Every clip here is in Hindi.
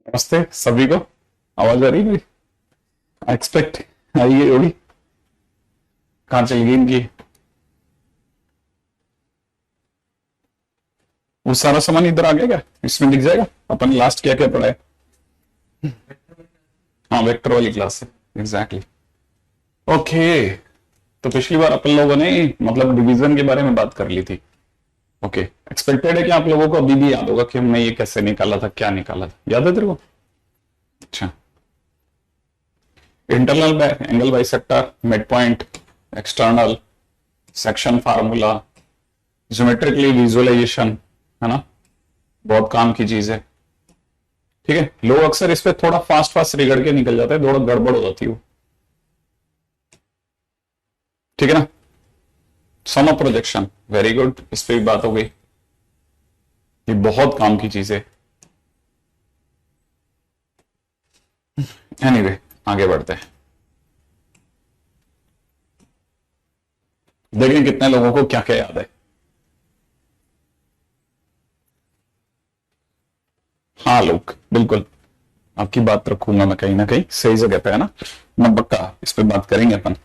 नमस्ते सभी को। आवाज आ रही है मेरी? एक्सपेक्ट आई है होगी। कहाँ चली गई इनकी? वो सारा सामान इधर आ गया क्या? इसमें दिख जाएगा अपन लास्ट क्या क्या पढ़ा है। हाँ, वेक्टर वाली क्लास है। एग्जैक्टली। ओके। तो पिछली बार अपन लोगों ने मतलब डिवीजन के बारे में बात कर ली थी। ओके। एक्सपेक्टेड है कि आप लोगों को अभी भी याद होगा कि हमने ये कैसे निकाला था, क्या निकाला था। याद है तेरे को? अच्छा। Internal angle bisector, mid point, external, section formula, geometrically visualization, है ना? बहुत काम की चीज है। ठीक है, लोग अक्सर इस पे थोड़ा फास्ट फास्ट रिगड़ के निकल जाते हैं, थोड़ा गड़बड़ हो जाती है वो। ठीक है ना? सम ऑफ प्रोजेक्शन, वेरी गुड, इस पे भी बात हो गई। ये बहुत काम की चीज है। एनीवे, आगे बढ़ते हैं। देखें कितने लोगों को क्या क्या याद है। हाँ लोग, बिल्कुल आपकी बात रखूंगा मैं कहीं ना कहीं सही जगह पे, है ना? मैं पक्का इस पे बात करेंगे अपन।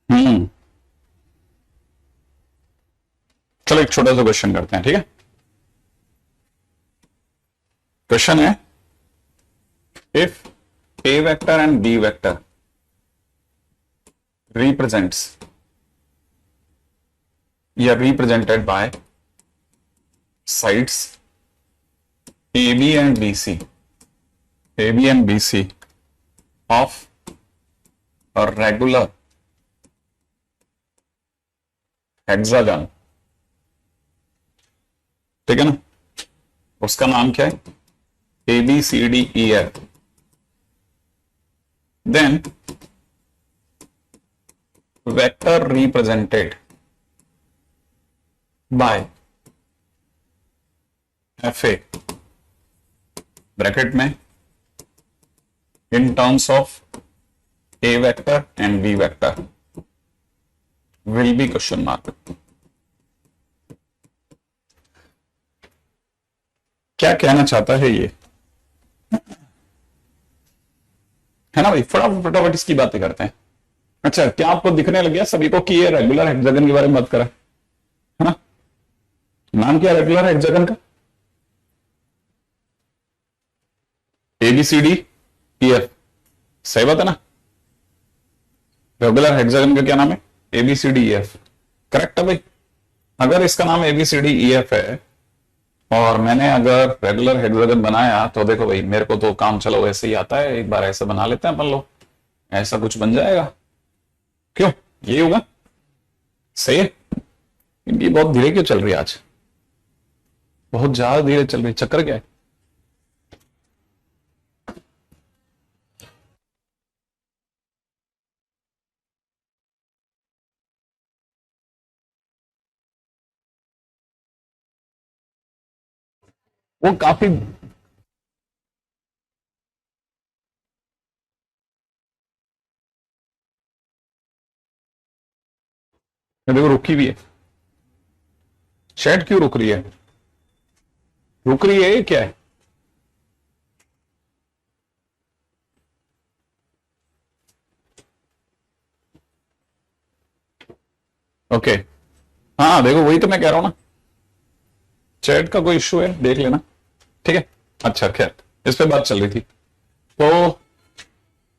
हम्म। चलो एक छोटा सा क्वेश्चन करते हैं, ठीक है? क्वेश्चन है, if A vector and B vector represents या represented by sides AB and BC of a regular hexagon, ठीक है ना? उसका नाम क्या है? ABCDEF। Then vector represented by FA bracket में in terms of A vector and B vector will be question mark। क्या कहना चाहता है ये, है ना भाई? फटाफट फटाफट इसकी बातें करते हैं। अच्छा, क्या आपको दिखने लग गया सभी को कि ये रेगुलर हेक्सागन के बारे में बात करा है ना? नाम क्या रेगुलर हेक्सागन का? ABCD EF। सही बात है ना? रेगुलर हेक्सागन का क्या नाम है? ABCDEF। करेक्ट है भाई। अगर इसका नाम ABCDEF है और मैंने अगर रेगुलर हेक्सागन बनाया तो देखो भाई, मेरे को तो काम चलो वैसे ही आता है, एक बार ऐसे बना लेते हैं अपन लोग, ऐसा कुछ बन जाएगा। क्यों? यही होगा। सही है। इनकी बहुत धीरे क्यों चल रही है आज? बहुत ज्यादा धीरे चल रही है, चक्कर क्या है? वो काफी देखो रुकी भी है। चैट क्यों रुक रही है? रुक रही है, ये क्या है? ओके। हाँ देखो, वही तो मैं कह रहा हूं ना, चैट का कोई इश्यू है, देख लेना। ठीक है। अच्छा खैर, इस पे बात चल रही थी। तो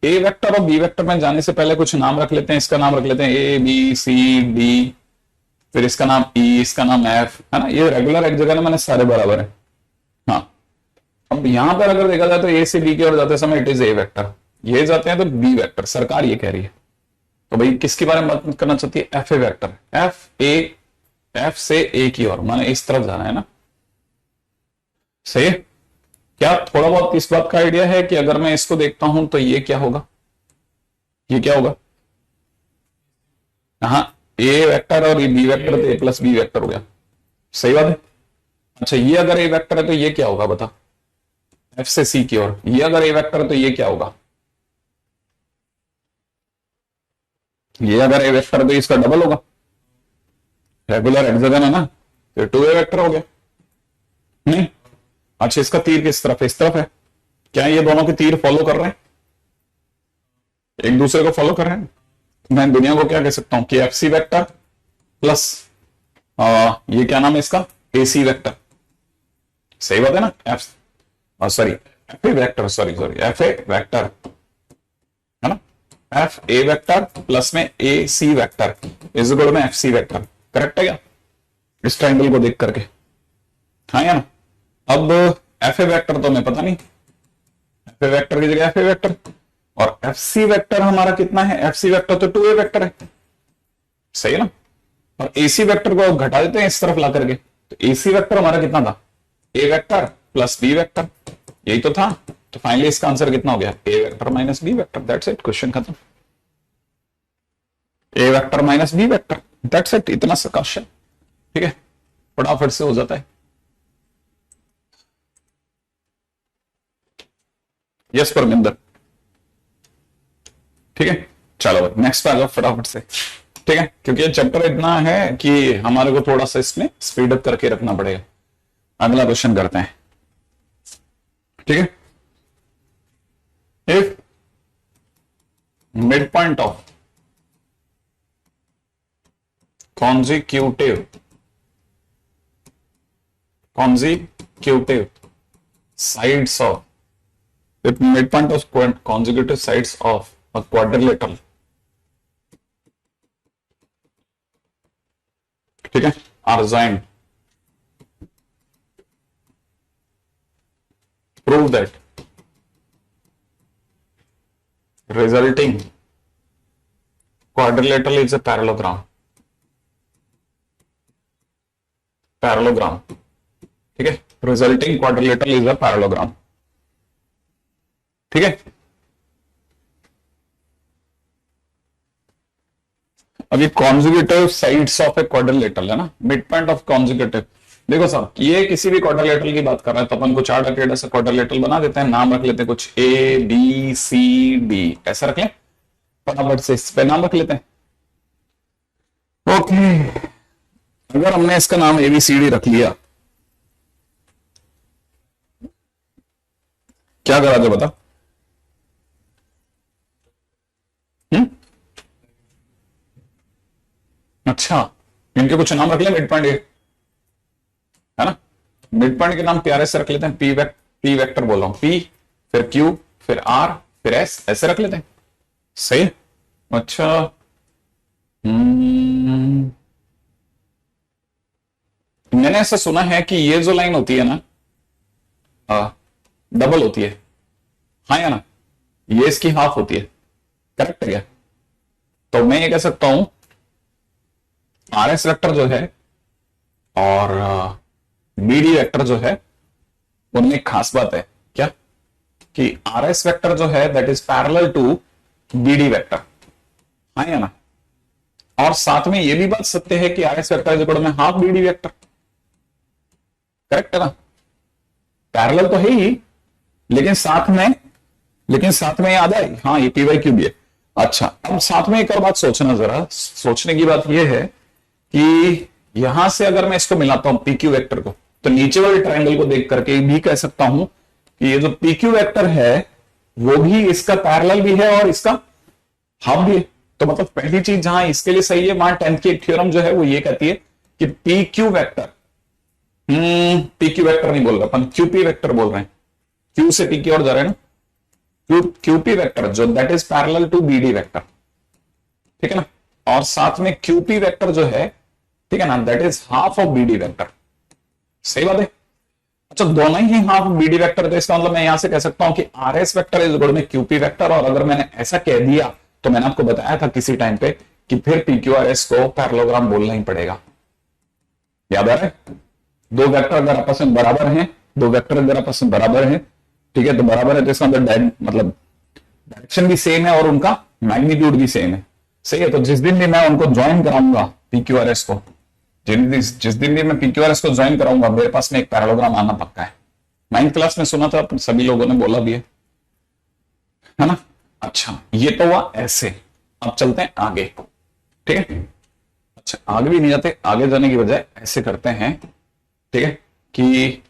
ए वेक्टर और बी वेक्टर में जाने से पहले कुछ नाम रख लेते हैं। इसका नाम रख लेते हैं ABCD, फिर इसका नाम E, इसका नाम F, है ना? ये रेगुलर एक जगह ना, मैंने सारे बराबर है। हाँ। अब यहां पर अगर देखा जाए तो ए से बी की ओर जाते समय इट इज ए वेक्टर, ये जाते हैं तो बी वेक्टर, सरकार ये कह रही है। तो भाई किसके बारे में बात करना चाहती है? F A vector. एफ से ए की ओर, माने इस तरफ जाना है ना? सही है। क्या थोड़ा बहुत इस बात का आइडिया है कि अगर मैं इसको देखता हूं तो ये क्या होगा? ये क्या होगा? हाँ, ए वेक्टर और बी वेक्टर तो ए प्लस बी वेक्टर हो गया। सही बात है। अच्छा, ये अगर ए वेक्टर है तो ये क्या होगा बता? एफ से सी की ओर। ये अगर ए वेक्टर है तो ये क्या होगा? ये अगर ए वेक्टर है तो इसका डबल होगा। रेगुलर हेक्सागन है ना, तो 2A वेक्टर हो गया। नहीं? अच्छा, इसका तीर किस तरफ है? इस तरफ है। क्या ये दोनों के तीर फॉलो कर रहे हैं, एक दूसरे को फॉलो कर रहे हैं? मैं दुनिया को क्या कह सकता हूं कि एफ सी वैक्टर प्लस ये क्या नाम है इसका, ए सी वैक्टर। सही बात है ना? F sorry F A vector, sorry F A vector है ना, एफ ए वैक्टर प्लस में ए सी वैक्टर इज इक्वल में एफ सी वैक्टर। करेक्ट है क्या इस ट्रायंगल को देख करके? हाँ या ना? अब एफ ए वैक्टर तो हमें पता नहीं, एफ ए वैक्टर की जगह एफ ए वैक्टर, और एफ सी वैक्टर हमारा कितना है, एफ सी वैक्टर तो 2a वैक्टर है। सही है ना? और ए सी वैक्टर को घटा देते हैं इस तरफ ला करके, तो ए सी वैक्टर हमारा कितना था, ए वैक्टर प्लस बी वैक्टर, यही तो था। तो फाइनली इसका आंसर कितना हो गया, A vector minus B vector. That's it, question खत्म। A vector minus B vector, that's it, इतना सा क्वेश्चन। ठीक है, फटाफट से हो जाता है। यस परमिंदर, ठीक है, चलो नेक्स्ट पे आ जाओ फटाफट से। ठीक है, क्योंकि ये चैप्टर इतना है कि हमारे को थोड़ा सा इसमें स्पीड अप करके रखना पड़ेगा। अगला क्वेश्चन करते हैं। ठीक है, if midpoint of consecutive sides of, if midpoint of consecutive sides of a quadrilateral, ठीक है, are joined, prove that resulting quadrilateral is a parallelogram। ठीक है, resulting quadrilateral is a parallelogram. ठीक है, अभी conjugative sides of a quadrilateral है ना, मिड पॉइंट ऑफ कॉन्जुगेटिव। देखो साहब, ये किसी भी क्वाड्रिलेटरल की बात कर रहे हैं तो अपन को चार्ट टेढ़ा से क्वाड्रिलेटरल बना देते हैं, नाम रख लेते हैं कुछ ए बी सी डी, ऐसा रख लें फटाफट से, इस पे नाम रख लेते हैं। ओके, अगर हमने इसका नाम एबीसीडी रख लिया, क्या करा दे बता? अच्छा, इनके कुछ नाम रख ले, मिड पॉइंट है ना, मिड पॉइंट के नाम प्यारे से रख लेते हैं, पी वेक्टर बोल रहा हूं, पी फिर क्यू फिर आर फिर एस, ऐसे रख लेते हैं। सही, अच्छा मैंने ऐसा सुना है कि ये जो लाइन होती है ना, डबल होती है, हाँ या ना, ये इसकी हाफ होती है। करेक्ट है क्या? तो मैं ये कह सकता हूं आर एस वेक्टर जो है और बी डी वेक्टर जो है, उनमें एक खास बात है क्या, कि आर एस वेक्टर जो है that is parallel to B D vector, हाँ या ना, और साथ में ये भी बात सत्य है कि R S vector is equal में half B D vector. Correct है ना, पैरेलल तो है ही, लेकिन साथ में याद है, हाँ ये पी वाई क्यू भी है। अच्छा, अब साथ में एक और बात सोचना, जरा सोचने की बात यह है कि यहां से अगर मैं इसको मिलाता हूं पी क्यू वेक्टर को, तो नीचे वाले ट्रायंगल को देख करके भी कह सकता हूं कि ये जो पी क्यू वेक्टर है वो भी इसका पैरेलल भी है और इसका हाफ भी है। तो मतलब पहली चीज जहां इसके लिए सही है, वहां 10th की एक थ्योरम जो है वो ये कहती है कि P Q vector, P Q vector नहीं बोल रहे अपन, क्यूपी वेक्टर बोल रहे हैं, क्यू से पी की ओर जा रहे हैं ना, क्यूपी वेक्टर जो that is parallel to BD vector. ठीक है ना, और साथ में क्यूपी वेक्टर जो है, ठीक है ना, that is half of BD vector. सही बात है। अच्छा, दोनों ही हाफ ऑफ बीडी वेक्टर, तो इसका मतलब मैं यहां से कह सकता हूं कि R S vector is equal में क्यूपी वेक्टर, और अगर मैंने ऐसा कह दिया तो मैंने आपको बताया था किसी टाइम पे कि फिर पी क्यू आर एस को पैरेललोग्राम बोलना ही पड़ेगा। याद आ रहा है? दो वेक्टर अगर आपस में बराबर हैं, ठीक है, तो बराबर है तो इसका मतलब डायरेक्शन भी सेम है और उनका मैग्नीट्यूड भी सेम है। सही है, तो जिस दिन भी मैं उनको ज्वाइन कराऊंगा पीक्यूआरएस को, जिस दिन भी मैं पीक्यूआरएस को ज्वाइन कराऊंगा, मेरे पास में एक पैरेललोग्राम आना पक्का है। 9th क्लास में सुना था, सभी लोगों ने बोला भी है ना। अच्छा, ये तो हुआ ऐसे। अब चलते हैं आगे। ठीक है, अच्छा आगे भी नहीं जाते, आगे जाने की बजाय ऐसे करते हैं। ठीक है, कि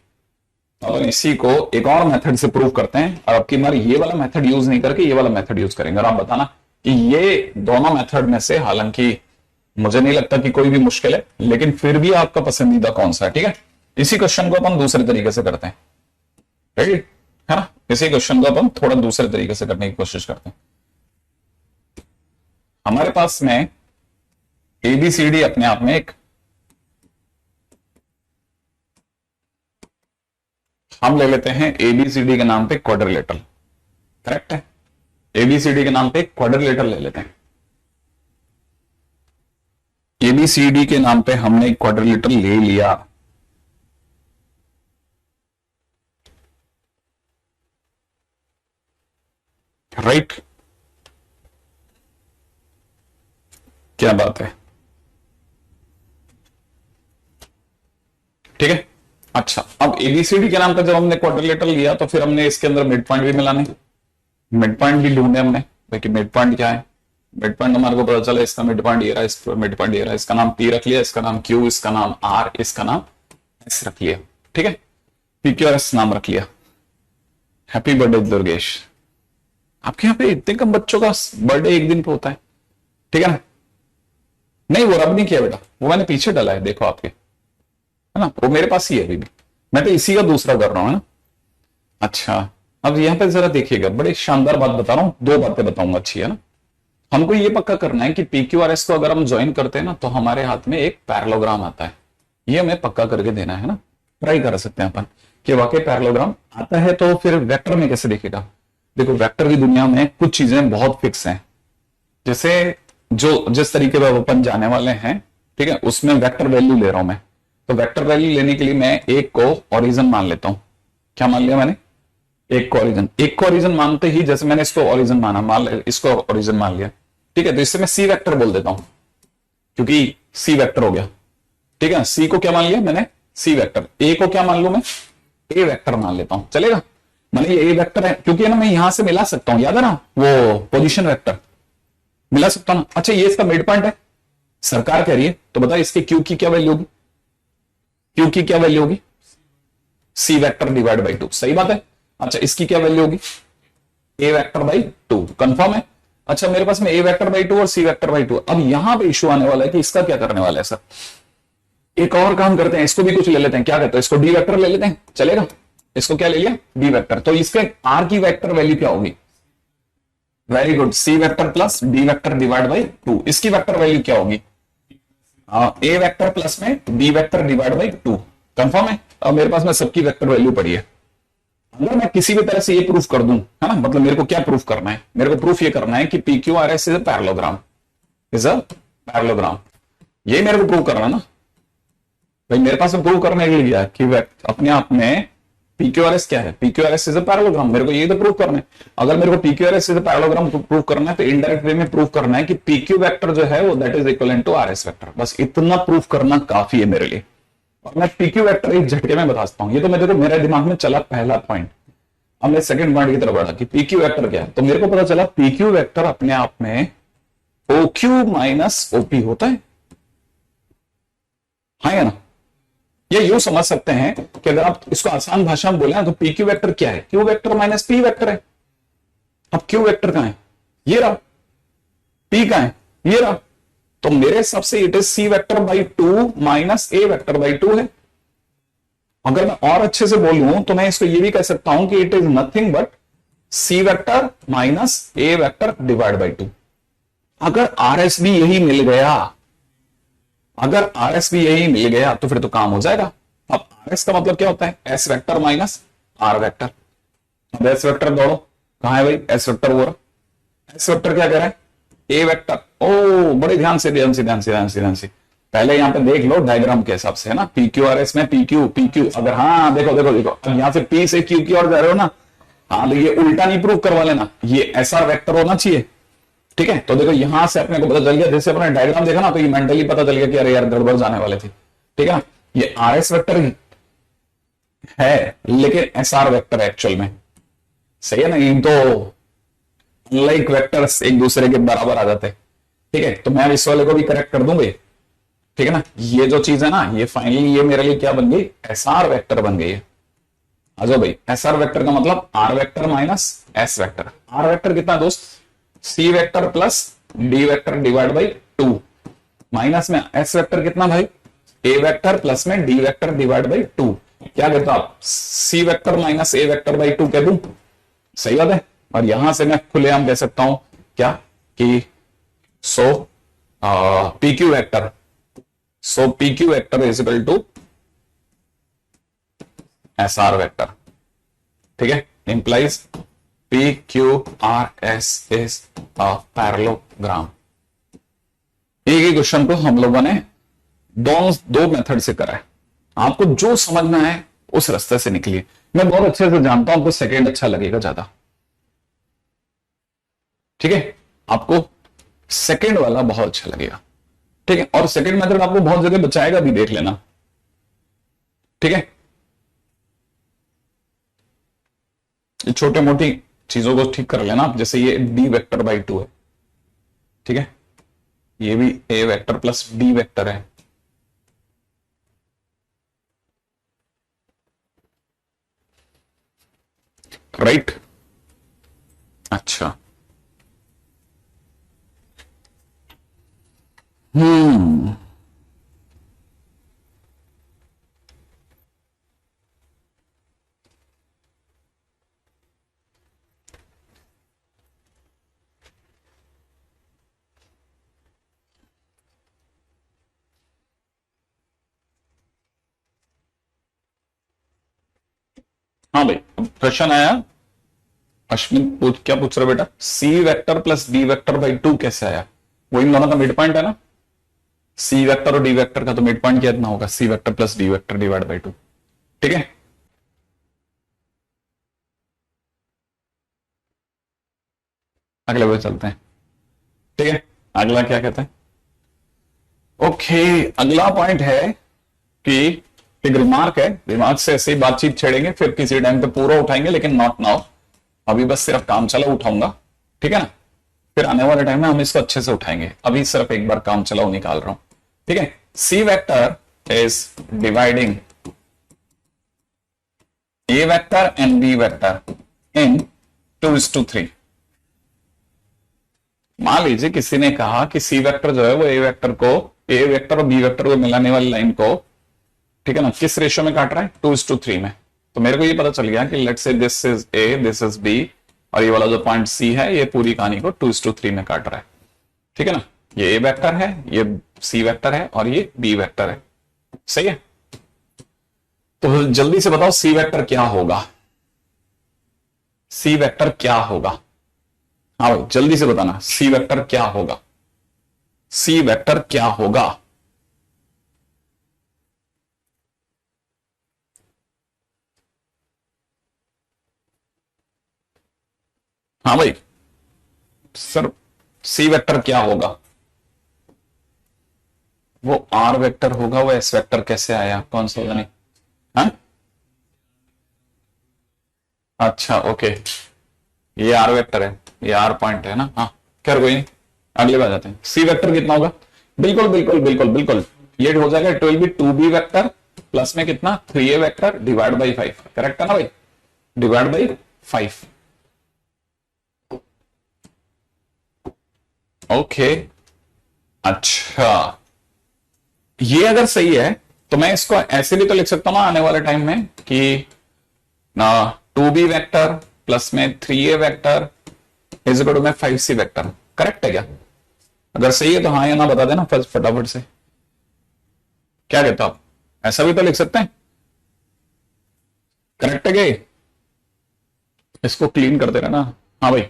और इसी को एक और मेथड से प्रूव करते हैं, और अब की बार ये वाला मेथड यूज नहीं करके ये वाला मेथड यूज करेंगे। और आप बताना कि ये दोनों मेथड में से, हालांकि मुझे नहीं लगता कि कोई भी मुश्किल है, लेकिन फिर भी आपका पसंदीदा कौन सा है। ठीक है, इसी क्वेश्चन को अपन दूसरे तरीके से करते हैं, राइट है ना। इसी क्वेश्चन को अपन थोड़ा दूसरे तरीके से करने की कोशिश करते हैं। हमारे पास में एबीसीडी अपने आप में एक, हम ले लेते हैं एबीसीडी के नाम पे क्वाड्रिलेटरल, करेक्ट है। एबीसीडी के नाम पे क्वाड्रिलेटरल ले लेते हैं। एबीसीडी के नाम पे हमने एक क्वाड्रिलेटरल ले लिया, राइट। क्या बात है, ठीक है। अच्छा, अब एबीसीडी के नाम पर जब हमने क्वाड्रिलेटरल लिया तो फिर हमने इसके अंदर मिड पॉइंट भी मिलाने, मिड पॉइंट भी ढूंढे हमने। देखिए मिड पॉइंट क्या है, मिड पॉइंट हमारे को पता चला इसका मिड पॉइंट ये रहा, इस मिड पॉइंट ये रहा, इसका नाम पी रख लिया, इसका नाम क्यू, इसका नाम आर, इसका नाम एस रख लिया, ठीक है। पी क्यू आर एस नाम रख लिया। Happy birthday Durgesh. आपके यहाँ पे इतने कम बच्चों का बर्थडे एक दिन पे होता है, ठीक है ना। नहीं वो रब नहीं किया बेटा, वो मैंने पीछे डाला है, देखो आपके, है ना, वो मेरे पास ही है अभी भी, मैं तो इसी का दूसरा कर रहा हूं, है ना। अच्छा, अब यहां पे जरा देखिएगा, बड़े शानदार बात बता रहा हूं, दो बातें बताऊंगा, अच्छी है ना। हमको ये पक्का करना है कि पीक्यूआरएस को अगर हम ज्वाइन करते हैं ना तो हमारे हाथ में एक पैरेललोग्राम आता है, ये हमें पक्का करके देना है ना। ट्राई कर सकते हैं अपन कि वाकई पैरेललोग्राम आता है, तो फिर वेक्टर में कैसे देखेगा। देखो वेक्टर की दुनिया में कुछ चीजें बहुत फिक्स हैं, जैसे जो जिस तरीके पर अपन जाने वाले हैं, ठीक है, उसमें वेक्टर वैल्यू ले रहा हूं मैं। तो वेक्टर वैल्यू लेने के लिए मैं एक को ओरिजिन मान लेता हूं। क्या मान लिया मैंने, एक को ओरिजिन। एक को ओरिजिन मानते ही, जैसे मैंने इसको ओरिजिन माना, इसको ओरिजिन मान लिया, ठीक है, तो इससे मैं सी वेक्टर बोल देता हूं, क्योंकि सी वेक्टर हो गया, ठीक है। सी को क्या मान लिया मैंने, सी वेक्टर। ए को क्या मान लू मैं, ए वेक्टर मान लेता हूं, चलेगा। मैंने ये ए वेक्टर है, क्योंकि ना मैं यहां से मिला सकता हूं, याद है ना वो पोजीशन वेक्टर मिला सकता हूं ना। अच्छा, ये इसका मिड पॉइंट है, सरकार कह रही है, तो बता इसके क्यू की क्या वैल्यू होगी, क्यू की क्या वैल्यू होगी, सी वेक्टर डिवाइड बाई 2, सही बात है। अच्छा, इसकी क्या वैल्यू होगी, ए वेक्टर बाई 2, कंफर्म है। अच्छा, मेरे पास में ए वेक्टर बाई 2 और सी वेक्टर बाई 2। अब यहां पे इशू आने वाला है कि इसका क्या करने वाला है सर। एक और काम करते हैं, इसको भी कुछ ले लेते हैं, क्या कहते हैं, इसको डी वेक्टर ले लेते हैं, चलेगा। इसको क्या ले लिया, डी वेक्टर। तो इसके आर की वेक्टर वैल्यू क्या होगी, very good, C vector plus D vector divide by 2। इसकी वेक्टर वैल्यू क्या होगी, ए वेक्टर प्लस में B vector divide by 2, confirm है। अब मेरे पास में सबकी वेक्टर वैल्यू पड़ी है। अगर मैं किसी भी तरह से ये प्रूफ कर दूं, है ना, मतलब मेरे को क्या प्रूफ करना है, मेरे को प्रूफ ये करना है कि P Q R S is a parallelogram, is a parallelogram, ये मेरे को प्रूव करना है ना भाई। मेरे पास में प्रूव करने के लिए कि अपने आप में पीक्यूआरएस क्या है, पीक्यूआरएस इज अ पैरेललोग्राम, मेरे को ये तो प्रूव करना है। अगर मेरे को PQRS is a parallelogram prove करना है तो इनडायरेक्ट वे में प्रूव करना है कि पीक्यू वेक्टर जो है वो that is equivalent to RS vector, बस इतना प्रूव करना काफी है मेरे लिए। और मैं पीक्यू वेक्टर एक झटके में बता सकता हूं, ये तो मेरे को मेरे दिमाग में चला पहला पॉइंट। अब मैं सेकंड पॉइंट की तरफ बढ़ा कि पीक्यू वेक्टर क्या है, तो मेरे को पता चला पीक्यू वेक्टर अपने आप में ओक्यू माइनस ओपी होता है, हाँ या ना। ये यूं समझ सकते हैं कि अगर आप इसको आसान भाषा में बोले तो पी क्यू वेक्टर क्या है, Q vector minus P vector है। अब क्यू वेक्टर कहां है, ये रहा, पी कहां है, ये रहा, तो मेरे हिसाब से it is C vector by 2 minus A vector by 2 है। अगर मैं और अच्छे से बोलूं तो मैं इसको ये भी कह सकता हूं कि it is nothing but C vector minus A vector divide by 2। अगर आर एस भी यही मिल गया, अगर आर एस भी यही मिल गया तो फिर तो काम हो जाएगा। अब आर एस का मतलब क्या होता है, S vector minus R vector. अब एस वेक्टर दौड़ो, कहां है भाई एस वेक्टर, वो रहा। एस वेक्टर क्या कह रहा है, ए वेक्टर। ओ बड़े ध्यान से ध्यान से ध्यान से ध्यान से ध्यान से पहले यहां पे देख लो डायग्राम के हिसाब से, है ना। पी क्यू आर एस में पी क्यू पी क्यू, अगर हाँ देखो देखो देखो, अब यहां से पी से क्यू की ओर जा रहे हो ना, हाँ तो ये उल्टा नहीं प्रूव करवा लेना, ये एस आर वेक्टर होना चाहिए, ठीक है। तो देखो यहां से अपने को पता चल गया, जैसे अपने डायग्राम देखा ना तो ये मेंटली पता चल गया कि अरे यार गड़बड़ जाने वाले थे, ठीक है। ये आर एस वेक्टर है लेकिन एस आर वेक्टर है एक्चुअल में, सही है ना। इन तो लाइक वेक्टर्स एक दूसरे के बराबर आ जाते हैं, ठीक है। तो मैं इस वाले को भी करेक्ट कर दूंगा, ठीक है ना। ये जो चीज है ना, ये फाइनली ये मेरे लिए क्या बन गई, एस आर वेक्टर बन गई है। आ जाओ भाई, एस आर वेक्टर का मतलब R vector minus S vector. R vector कितना दोस्त, C vector plus D vector divide by 2, minus में एस वेक्टर कितना भाई, ए वेक्टर प्लस में डी वेक्टर डिवाइड बाई 2। क्या कहते हो आप, C vector minus A vector by 2 कह दूं, सही बात है। और यहां से मैं खुलेआम कह सकता हूं क्या कि so P Q vector, so P Q vector is equal to S R vector, ठीक है, implies P Q R S is a parallelogram. एक ही क्वेश्चन को हम लोगों ने दो मेथड से करा है, आपको जो समझना है उस रास्ते से निकलिए। मैं बहुत अच्छे से जानता हूं, आपको सेकेंड अच्छा लगेगा ज्यादा, ठीक है, आपको सेकेंड वाला बहुत अच्छा लगेगा, ठीक है। और सेकेंड मेथड आपको बहुत जगह बचाएगा भी, देख लेना, ठीक है। छोटे मोटी चीजों को ठीक कर लेना, जैसे ये डी वेक्टर बाई 2 है, ठीक है, ये भी ए वेक्टर प्लस डी वेक्टर है, राइट। अच्छा, हाँ भाई, प्रश्न आया, अश्विन क्या पूछ रहे हो बेटा, C vector plus D vector by 2 कैसे आया, वो इन दोनों का मिड पॉइंट है ना, सी वेक्टर और डी वेक्टर का तो मिड पॉइंट कितना होगा, C vector plus D vector divide by 2, ठीक है। अगले पे चलते हैं, ठीक है। अगला क्या कहते हैं, ओके, अगला पॉइंट है कि एक रिमार्क है, रिमार्क से ऐसे ही बातचीत छेड़ेंगे, फिर किसी टाइम पे पूरा उठाएंगे, लेकिन नॉट नाउ, अभी बस सिर्फ काम चला उठाऊंगा, ठीक है ना, फिर आने वाले टाइम में हम इसको अच्छे से उठाएंगे, अभी सिर्फ एक बार काम चलाओ निकाल रहा हूं, ठीक है। C vector is dividing A vector and B vector in 2:3। मान लीजिए किसी ने कहा कि सी वेक्टर जो है वो ए वेक्टर को, ए वेक्टर और बी वेक्टर को मिलाने वाली लाइन को, ठीक है ना, किस रेशियो में काट रहा है, 2:3 में। तो मेरे को ये पता चल गया कि let's say this is A, this is B, और ये वाला जो पॉइंट सी है ये पूरी कहानी को 2:3 में काट रहा है, ठीक है ना। ये ए वेक्टर है, ये सी वेक्टर है और ये बी वेक्टर है, सही है। तो जल्दी से बताओ सी वेक्टर क्या होगा, सी वेक्टर क्या होगा, हाँ भाई जल्दी से बताना, सी वेक्टर क्या होगा, सी वेक्टर क्या होगा। हाँ भाई सर, सी वेक्टर क्या होगा, वो आर वेक्टर होगा, वो एस वेक्टर कैसे आया, कौन सा होगा, नहीं, हाँ अच्छा ओके, ये आर वेक्टर है, ये आर पॉइंट है ना, हाँ खैर कोई नहीं, अगले बार जाते हैं। सी वेक्टर कितना होगा, बिल्कुल बिल्कुल बिल्कुल बिल्कुल, ये हो जाएगा, it will be 2b vector plus में कितना 3a vector divide by 5, correct है ना भाई, डिवाइड बाई 5, ओके। अच्छा, ये अगर सही है तो मैं इसको ऐसे भी तो लिख सकता हूं ना आने वाले टाइम में कि 2b वेक्टर प्लस में 3a vector is equal to में 5c वेक्टर, करेक्ट है क्या, अगर सही है तो हाँ या ना बता देना फटाफट से, क्या कहते हो आप, ऐसा भी तो लिख सकते हैं, करेक्ट है क्या, इसको क्लीन करते रहना, हाँ भाई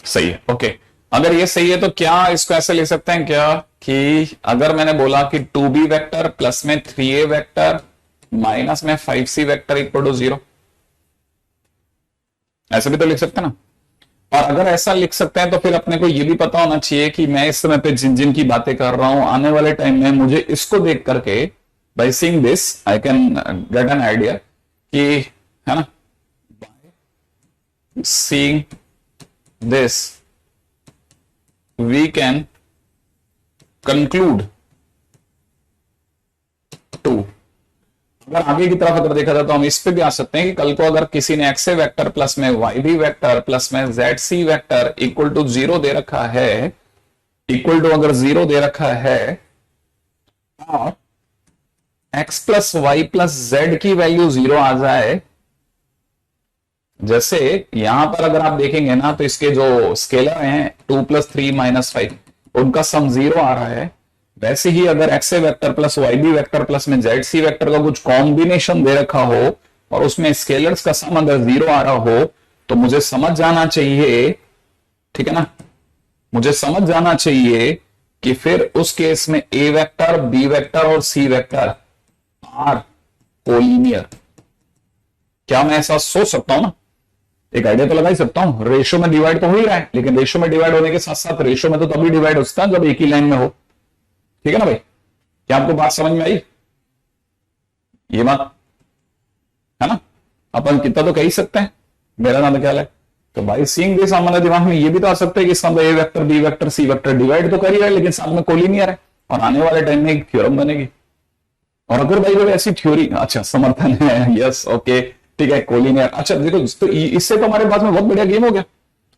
सही है, ओके। अगर ये सही है तो क्या इसको ऐसे ले सकते हैं क्या कि अगर मैंने बोला कि 2b वेक्टर प्लस में 3a वेक्टर माइनस में 5c वेक्टर इक्वल टू 0, ऐसे भी तो लिख सकते हैं ना। और अगर ऐसा लिख सकते हैं तो फिर अपने को ये भी पता होना चाहिए कि मैं इस समय पे जिन जिन की बातें कर रहा हूं आने वाले टाइम में मुझे इसको देख करके, by seeing this I can get an idea कि, है ना, seeing this we can conclude अगर आगे की तरफ अगर देखा जाए तो हम इस पे भी आ सकते हैं कि कल को अगर किसी ने एक्स ए वेक्टर प्लस में वाई बी वेक्टर प्लस में Z C vector equal to 0 दे रखा है, इक्वल टू अगर 0 दे रखा है और x plus Y plus Z की वैल्यू 0 आ जाए, जैसे यहां पर अगर आप देखेंगे ना तो इसके जो स्केलर हैं 2 प्लस 3 माइनस 5 उनका सम 0 आ रहा है, वैसे ही अगर X A vector plus Y B vector plus में जेड सी वेक्टर का कुछ कॉम्बिनेशन दे रखा हो और उसमें स्केलर्स का सम अगर 0 आ रहा हो तो मुझे समझ जाना चाहिए, ठीक है ना, मुझे समझ जाना चाहिए कि फिर उस केस में ए वेक्टर बी वेक्टर और सी वेक्टर आर कोलिनियर। क्या मैं ऐसा सोच सकता हूं ना, एक आइडिया तो लगा ही सकता हूं। रेशो में डिवाइड तो हो ही रहा है, लेकिन रेशो में डिवाइड होने के साथ साथ रेशो में तो तभी डिवाइड होता है जब एक ही लाइन में हो, ठीक है ना भाई। क्या आपको बात समझ में आई ये बात, है ना। अपन कितना तो कह ही सकते हैं, मेरा नाम ख्याल है। तो भाई सीइंग दिस हमारे दिमाग में ये भी तो आ सकता है कि इसका A vector B vector C vector divide तो कर ही रहा है लेकिन साथ में कोलिनियर है और आने वाले टाइम में एक थ्योरम बनेगी। और अगर भाई कोई ऐसी थ्योरी, अच्छा समर्थन है, यस ओके ठीक है कोलिनियर। अच्छा देखो तो इससे तो हमारे पास में बहुत बढ़िया गेम हो गया।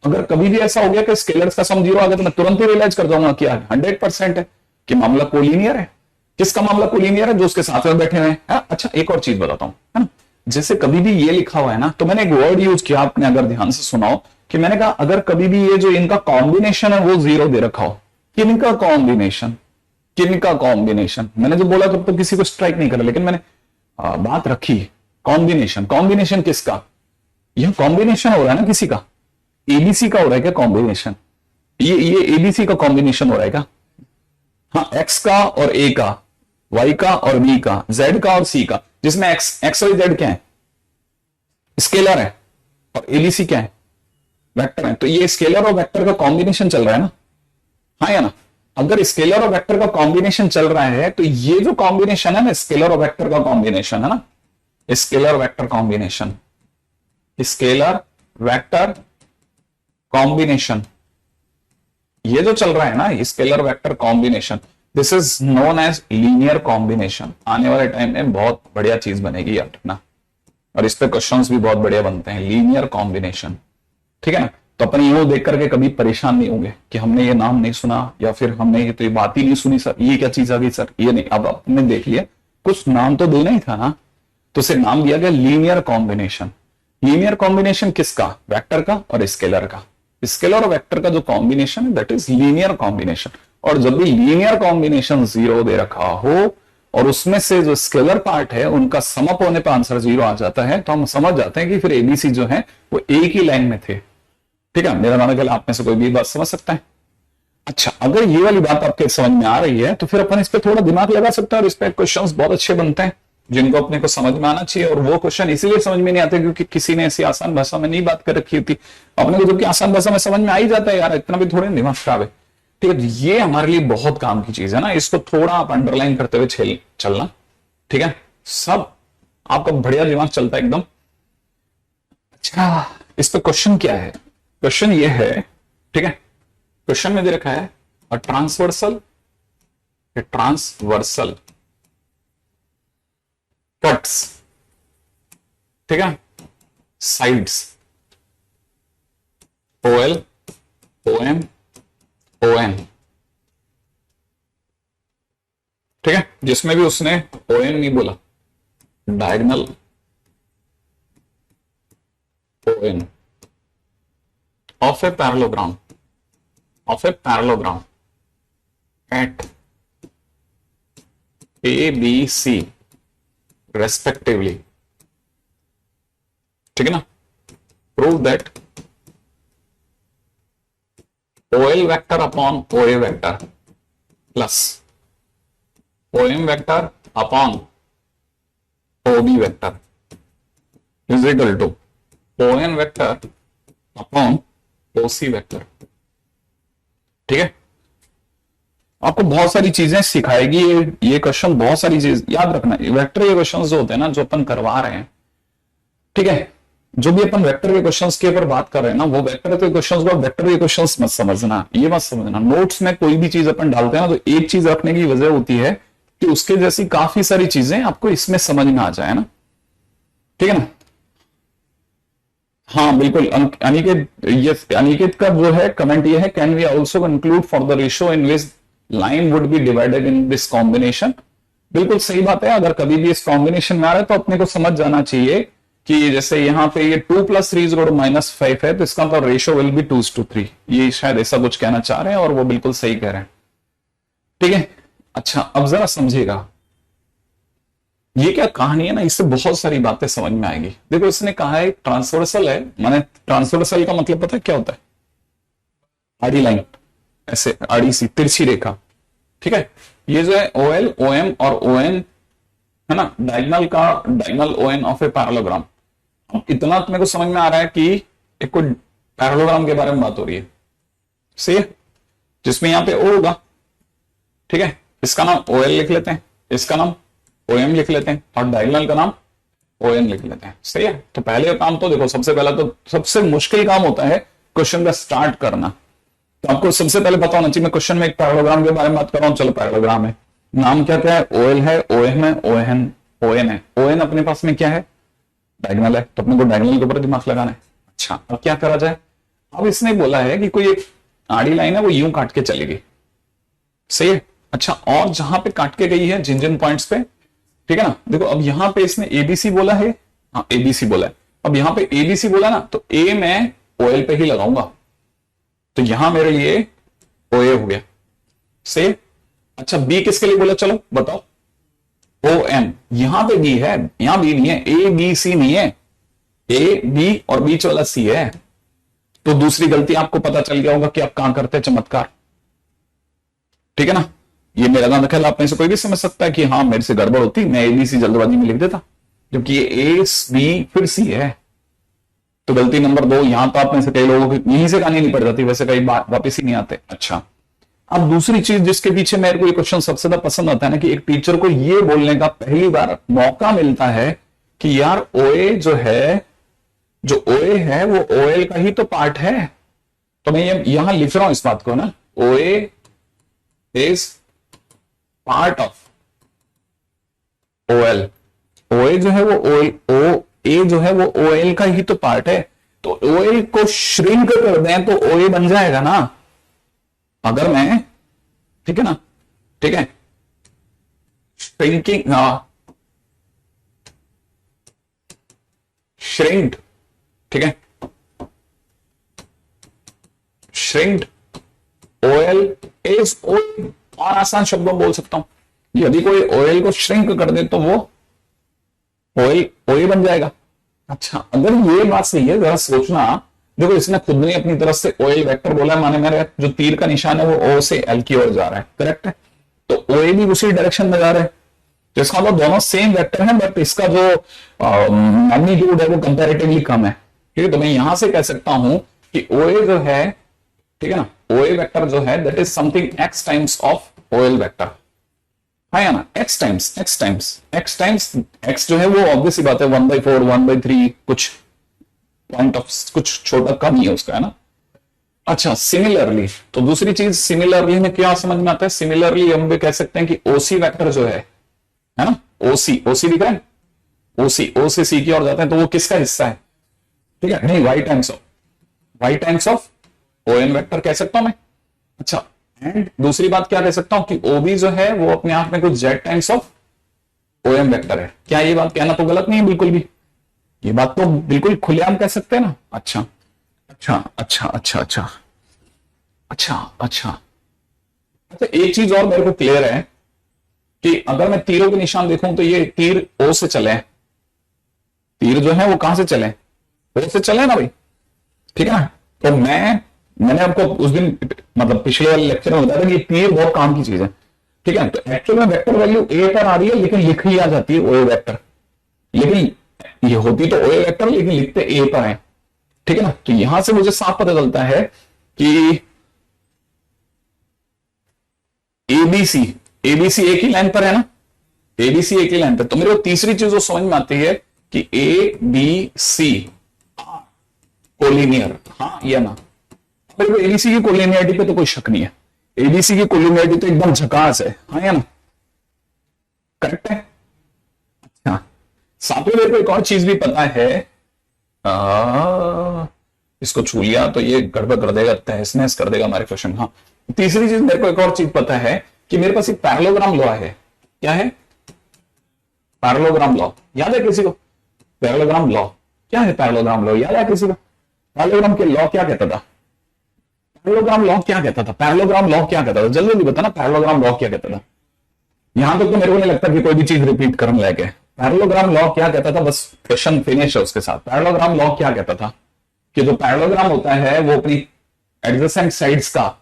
अगर कभी भी ऐसा हो गया कि स्केलर्स का सम 0 आ गया तो मैं तुरंत ही रियलाइज कर जाऊंगा कि 100% है कि मामला कोलिनियर है। किसका मामला कोलिनियर है? जो उसके साथ में बैठे हुए हैं। अच्छा एक और चीज बताता हूं, है ना, जैसे कभी भी ये लिखा हुआ है ना तो मैंने एक वर्ड यूज किया, आपने अगर ध्यान से सुनाओ कि मैंने कहा अगर कभी भी ये जो इनका कॉम्बिनेशन है वो 0 दे रखा हो, किनका कॉम्बिनेशन, किनका कॉम्बिनेशन, मैंने जो बोला तब तो किसी को स्ट्राइक नहीं करा लेकिन मैंने बात रखी। कॉम्बिनेशन, कॉम्बिनेशन किसका? यह कॉम्बिनेशन हो रहा है ना किसी का, एबीसी का हो रहा है क्या कॉम्बिनेशन? ये एबीसी का कॉम्बिनेशन हो रहा है क्या? हाँ, एक्स का और ए का, वाई का और बी का, जेड का और सी का, जिसमें एक्स वाई जेड क्या है? स्केलर है और एबीसी क्या है? वेक्टर है। तो ये स्केलर और वेक्टर का कॉम्बिनेशन चल रहा है ना, हाँ या ना? अगर स्केलर और वेक्टर का कॉम्बिनेशन चल रहा है तो ये जो कॉम्बिनेशन है ना स्केलर और वेक्टर का कॉम्बिनेशन है ना, scalar vector combination, scalar vector combination, ये जो चल रहा है ना scalar vector combination, this is known as linear combination. आने वाले टाइम में बहुत बढ़िया चीज बनेगी याद रखना, और इस पे क्वेश्चंस भी बहुत बढ़िया बनते हैं, लीनियर कॉम्बिनेशन, ठीक है ना। तो अपन यूं देख करके कभी परेशान नहीं होंगे कि हमने ये नाम नहीं सुना या फिर हमने ये तो ये बात ही नहीं सुनी सर, ये क्या चीज आ गई सर, ये नहीं। अब आपने देख लिया कुछ नाम तो देना ही था ना, तो उसे नाम दिया गया लीनियर कॉम्बिनेशन। लीनियर कॉम्बिनेशन किसका? वेक्टर का और स्केलर का। स्केलर और वेक्टर का जो कॉम्बिनेशन है दैट इज लीनियर कॉम्बिनेशन। और जब भी लीनियर कॉम्बिनेशन 0 दे रखा हो और उसमें से जो स्केलर पार्ट है उनका सम अप होने पर आंसर 0 आ जाता है तो हम समझ जाते हैं कि फिर एबीसी जो है वो एक ही लाइन में थे, ठीक है। मेरा मानना है आप में से कोई भी बात समझ सकता है। अच्छा अगर ये वाली बात आपके समझ में आ रही है तो फिर अपन इस पे थोड़ा दिमाग लगा सकते हैं और इस पे क्वेश्चंस बहुत अच्छे बनते हैं जिनको अपने को समझ में आना चाहिए। और वो क्वेश्चन इसीलिए समझ में नहीं आते क्योंकि किसी ने ऐसी आसान भाषा में नहीं बात कर रखी होती, अपने को जबकि आसान भाषा में समझ में आ ही जाता है यार, इतना भी थोड़े दिमाग खराब है, ठीक है। ये हमारे लिए बहुत काम की चीज है ना, इसको थोड़ा आप अंडरलाइन करते हुए चलना, ठीक है, सब आपका बढ़िया दिमाग चलता है एकदम। अच्छा इस पे क्वेश्चन क्या है? क्वेश्चन ये है, ठीक है, क्वेश्चन में दे रखा है ट्रांसवर्सल कट्स, ठीक है, साइड्स OL OM ON, ठीक है, जिसमें भी उसने ON नहीं बोला, diagonal ON of a parallelogram at A, B, C respectively, ठीक है ना। Prove that OL vector upon OA vector plus OM vector upon OB vector is equal to ON vector upon OC vector, ठीक है। आपको बहुत सारी चीजें सिखाएगी ये क्वेश्चन, बहुत सारी चीज याद रखना। वेक्टर के क्वेश्चन जो होते हैं ना जो अपन करवा रहे हैं, ठीक है, जो भी अपन वेक्टर के क्वेश्चंस के ऊपर बात कर रहे हैं ना वो वेक्टर के क्वेश्चंस को वेक्टर के क्वेश्चंस मत समझना, ये मत समझना। नोट्स में कोई भी चीज अपन डालते हैं ना तो एक चीज रखने की वजह होती है कि उसके जैसी काफी सारी चीजें आपको इसमें समझ में आ जाए ना, ठीक है ना। हाँ बिल्कुल अनिकेत, यस अनिकेत का वो है कमेंट ये है, can we also conclude for the ratio in which line would be divided in this combination. बिल्कुल सही बात है, अगर कभी भी इस कॉम्बिनेशन में आ रहा है तो अपने को समझ जाना चाहिए कि जैसे यहां पे ये 2 + 3 -5 है, तो इसका मतलब रेशियो विल बी 2:3। ये शायद ऐसा कुछ कहना चाह रहे हैं और वो बिल्कुल सही कह रहे हैं, ठीक है। अच्छा अब जरा समझिएगा ये क्या कहानी है ना, इससे बहुत सारी बातें समझ में आएगी। देखो इसने कहा है ट्रांसवर्सल है, माने ट्रांसवर्सल का मतलब पता है क्या होता है? आड़ी लाइन, ऐसे आड़ी सी तिरछी रेखा, ठीक है। ये जो है OL, OM और ON है ना, diagonal ON of a parallelogram. इतना मेरे को समझ में आ रहा है कि एक कोई पैरेललोग्राम के बारे में बात हो रही है, सही है, जिसमें यहां पे O होगा, ठीक है। इसका नाम OL लिख लेते हैं, इसका नाम OM लिख लेते हैं और डायगोनल का नाम ON लिख लेते हैं, सही है। तो पहले काम तो देखो, सबसे पहला तो सबसे मुश्किल काम होता है क्वेश्चन का स्टार्ट करना। तो आपको सबसे पहले पता होना चाहिए, मैं क्वेश्चन में एक पैरेललोग्राम के बारे में बात कर रहा हूं। चलो पैरेललोग्राम है, नाम क्या क्या है? OL है, OM है, ON है। ON अपने पास में क्या है? डायगोनल है, तो अपने को डायगोनल के ऊपर दिमाग लगाना है। अच्छा अब क्या करा जाए? अब इसने बोला है कि कोई एक आड़ी लाइन है वो यूं काट के चलेगी, सही है। अच्छा और जहां पे काट के गई है जिन जिन पॉइंट्स पे, ठीक है ना। देखो अब यहां पे इसने ABC बोला है, हाँ ABC बोला है। अब यहां पे ABC बोला ना, तो A मैं OL पे ही लगाऊंगा, तो यहां मेरे लिए OA हो गया, सही। अच्छा B किसके लिए बोला, चलो बताओ? OM। यहां पे B है, यहां B नहीं है, ABC नहीं है, A B और बीच वाला C है। तो दूसरी गलती आपको पता चल गया होगा कि आप कहां करते हैं चमत्कार, ठीक है ना। ये मेरा नाम ख्याल आप में से कोई भी समझ सकता है कि हाँ मेरे से गड़बड़ होती, मैं ABC जल्दबाजी में लिख देता, जबकि ये A B फिर C है। तो गलती नंबर 2, यहां तो आप में से कई लोगों की यहीं से कहानी नहीं पड़ जाती, वैसे कई वापिस ही नहीं आते। अच्छा अब दूसरी चीज जिसके पीछे मेरे को ये क्वेश्चन सबसे ज्यादा पसंद आता है ना, कि एक टीचर को ये बोलने का पहली बार मौका मिलता है कि यार OA जो है, जो OA है वो OL का ही तो पार्ट है। तो मैं ये यहां लिख रहा हूं इस बात को ना, OA is part of OL। OA जो है वो OA जो है वो OL का ही तो पार्ट है। तो OL को श्रिंक कर दें तो OA बन जाएगा ना, अगर मैं, ठीक है ना, ठीक है, श्रिंकिंग, श्रिंक्ड, ठीक है, श्रिंक्ड OL इज OL। और आसान शब्दों में बोल सकता हूं, यदि कोई OL को श्रिंक कर दे तो वो OA बन जाएगा। अच्छा अगर ये बात सही है, जरा सोचना, देखो इसने खुद ने अपनी तरफ से OL वेक्टर बोला है, माने मेरे जो तीर का निशान है वो O से L की ओर जा रहा है, करेक्ट है। तो OA भी उसी डायरेक्शन में जा रहा है, तो इसका मतलब दोनों सेम वेक्टर है, बट इसका जो मैग्नीट्यूड है वो कंपैरेटिवली कम है, ठीक है। तो मैं यहां से कह सकता हूं कि OA जो है, ठीक है ना, OA वेक्टर जो है that is something x times of OL vector, है या ना, x टाइम्स x जो है वो ऑब्वियस सी बात है 1/4 1/3 कुछ पॉइंट ऑफ कुछ छोटा कम ही है उसका, है ना। अच्छा सिमिलरली, तो दूसरी चीज सिमिलरली में क्या समझ में आता है? सिमिलरली हम भी कह सकते हैं कि OC वेक्टर जो है ना, OC दिख रहा है, OC O से C की ओर जाते हैं, तो वो किसका हिस्सा है? ठीक है, नहीं y times of OM vector कह सकता हूं मैं। अच्छा एंड दूसरी बात क्या कह सकता हूं कि OB जो है वो अपने आप में कुछ z times of OM vector है। क्या ये बात कहना तो गलत नहीं है बिल्कुल भी, ये बात तो बिल्कुल खुलेआम कह सकते हैं ना। अच्छा अच्छा अच्छा अच्छा अच्छा अच्छा अच्छा अच्छा एक चीज और मेरे को क्लियर है कि अगर मैं तीरों के निशान देखूं तो ये तीर O से चले, तीर जो है वो कहां से चले? O से चले ना भाई, ठीक है ना। तो मैंने आपको उस दिन मतलब पिछले वाले लेक्चर में बताया था कि तीर बहुत काम की चीज है, ठीक है। तो एक्चुअल में वेक्टर वैल्यू A पर आ रही है, लेकिन लिखी आ जाती है OA वेक्टर, लेकिन ये होती तो OA वेक्टर लेकिन लिखते A पर है, ठीक है ना। तो यहां से मुझे साफ पता चलता है कि ABC एक ही लाइन पर है ना, ABC एक ही लाइन पर। तो मेरे को तीसरी चीज जो समझ में आती है कि ABC कोलिनियर, हाँ या ना। मेरे को ABC की कोलिनियरिटी पे तो कोई शक नहीं है, ABC की कोलिनियरिटी तो एकदम झकास है, हाँ या ना। करेक्ट है। अच्छा, साथ में मेरे को एक और चीज भी पता है, इसको छू लिया तो ये गड़बड़ कर देगा, तहस नहस कर देगा हमारे क्वेश्चन। हाँ, तीसरी चीज मेरे को एक और चीज पता है कि मेरे पास एक पैरेललोग्राम लॉ है। क्या है? Parallelogram law. याद है किसी को पैरेललोग्राम लॉ? क्या है पैरेललोग्राम लॉ? याद है किसी को? पैरेललोग्राम के लॉ क्या कहता था? पैरेललोग्राम लॉ क्या कहता था? पैरेललोग्राम लॉ क्या कहता था? जल्दी जल्दी बताना, पैरेललोग्राम लॉ क्या कहता था? यहां तक तो मेरे को नहीं लगता कि कोई भी चीज रिपीट करने लगे। पैरेललोग्राम लॉ क्या कहता था? बस क्वेश्चन फिनिश है उसके साथ। पैरेललोग्राम लॉ क्या कहता था कि जो पैरेललोग्राम होता है वो अपनी एडजेसेंट साइड्स का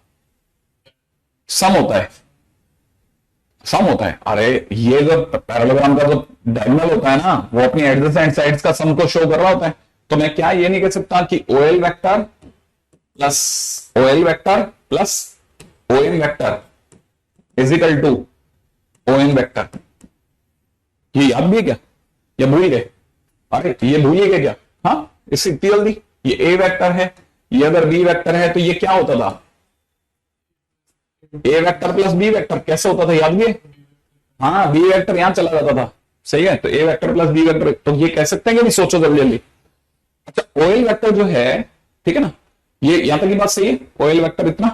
सम होता है। सम होता है। अरे ये जो पैरेललोग्राम का जो डायगोनल होता है ना, वो अपनी एडजेसेंट साइड्स का सम को शो कर रहा होता है। तो मैं क्या ये नहीं कह सकता कि OL vector plus OL vector plus OM vector is equal to ON vector? ये याद भी है क्या या भूल गए? अरे ये भूलिए क्या? हाँ, इससे इतनी जल्दी? ये A वेक्टर है, ये अगर B वेक्टर है तो ये क्या होता था? A vector plus B vector कैसे होता था? याद भी है? हाँ, B वेक्टर यहां चला जाता था। सही है, तो A vector plus B vector, तो ये कह सकते हैं कि नहीं? सोचो जल्दी जल्दी। अच्छा, OL वेक्टर जो है, ठीक है ना, ये यहां तक की बात सही है। OL वेक्टर इतना,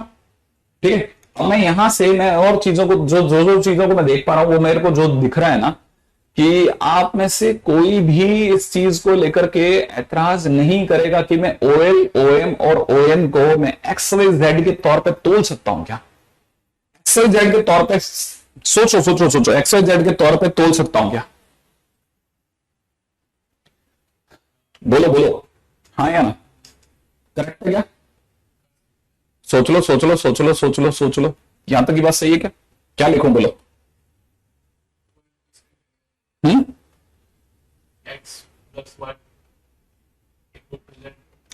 ठीक है। अब मैं यहां से मैं और चीजों को जो चीजों को मैं देख पा रहा हूं, वो मेरे को जो दिख रहा है ना, कि आप में से कोई भी इस चीज को लेकर के ऐतराज नहीं करेगा कि मैं OL, OM और ON को मैं XYZ के तौर पे तोल सकता हूं क्या? XYZ के तौर पे सोचो सोचो सोचो, XYZ के तौर पे तोल सकता हूं क्या? बोलो बोलो, हाँ या ना? करेक्ट है क्या? सोच लो सोच लो सोच लो सोच लो सोच लो, यहां तक की बात सही है क्या? क्या लिखूं, बोलो?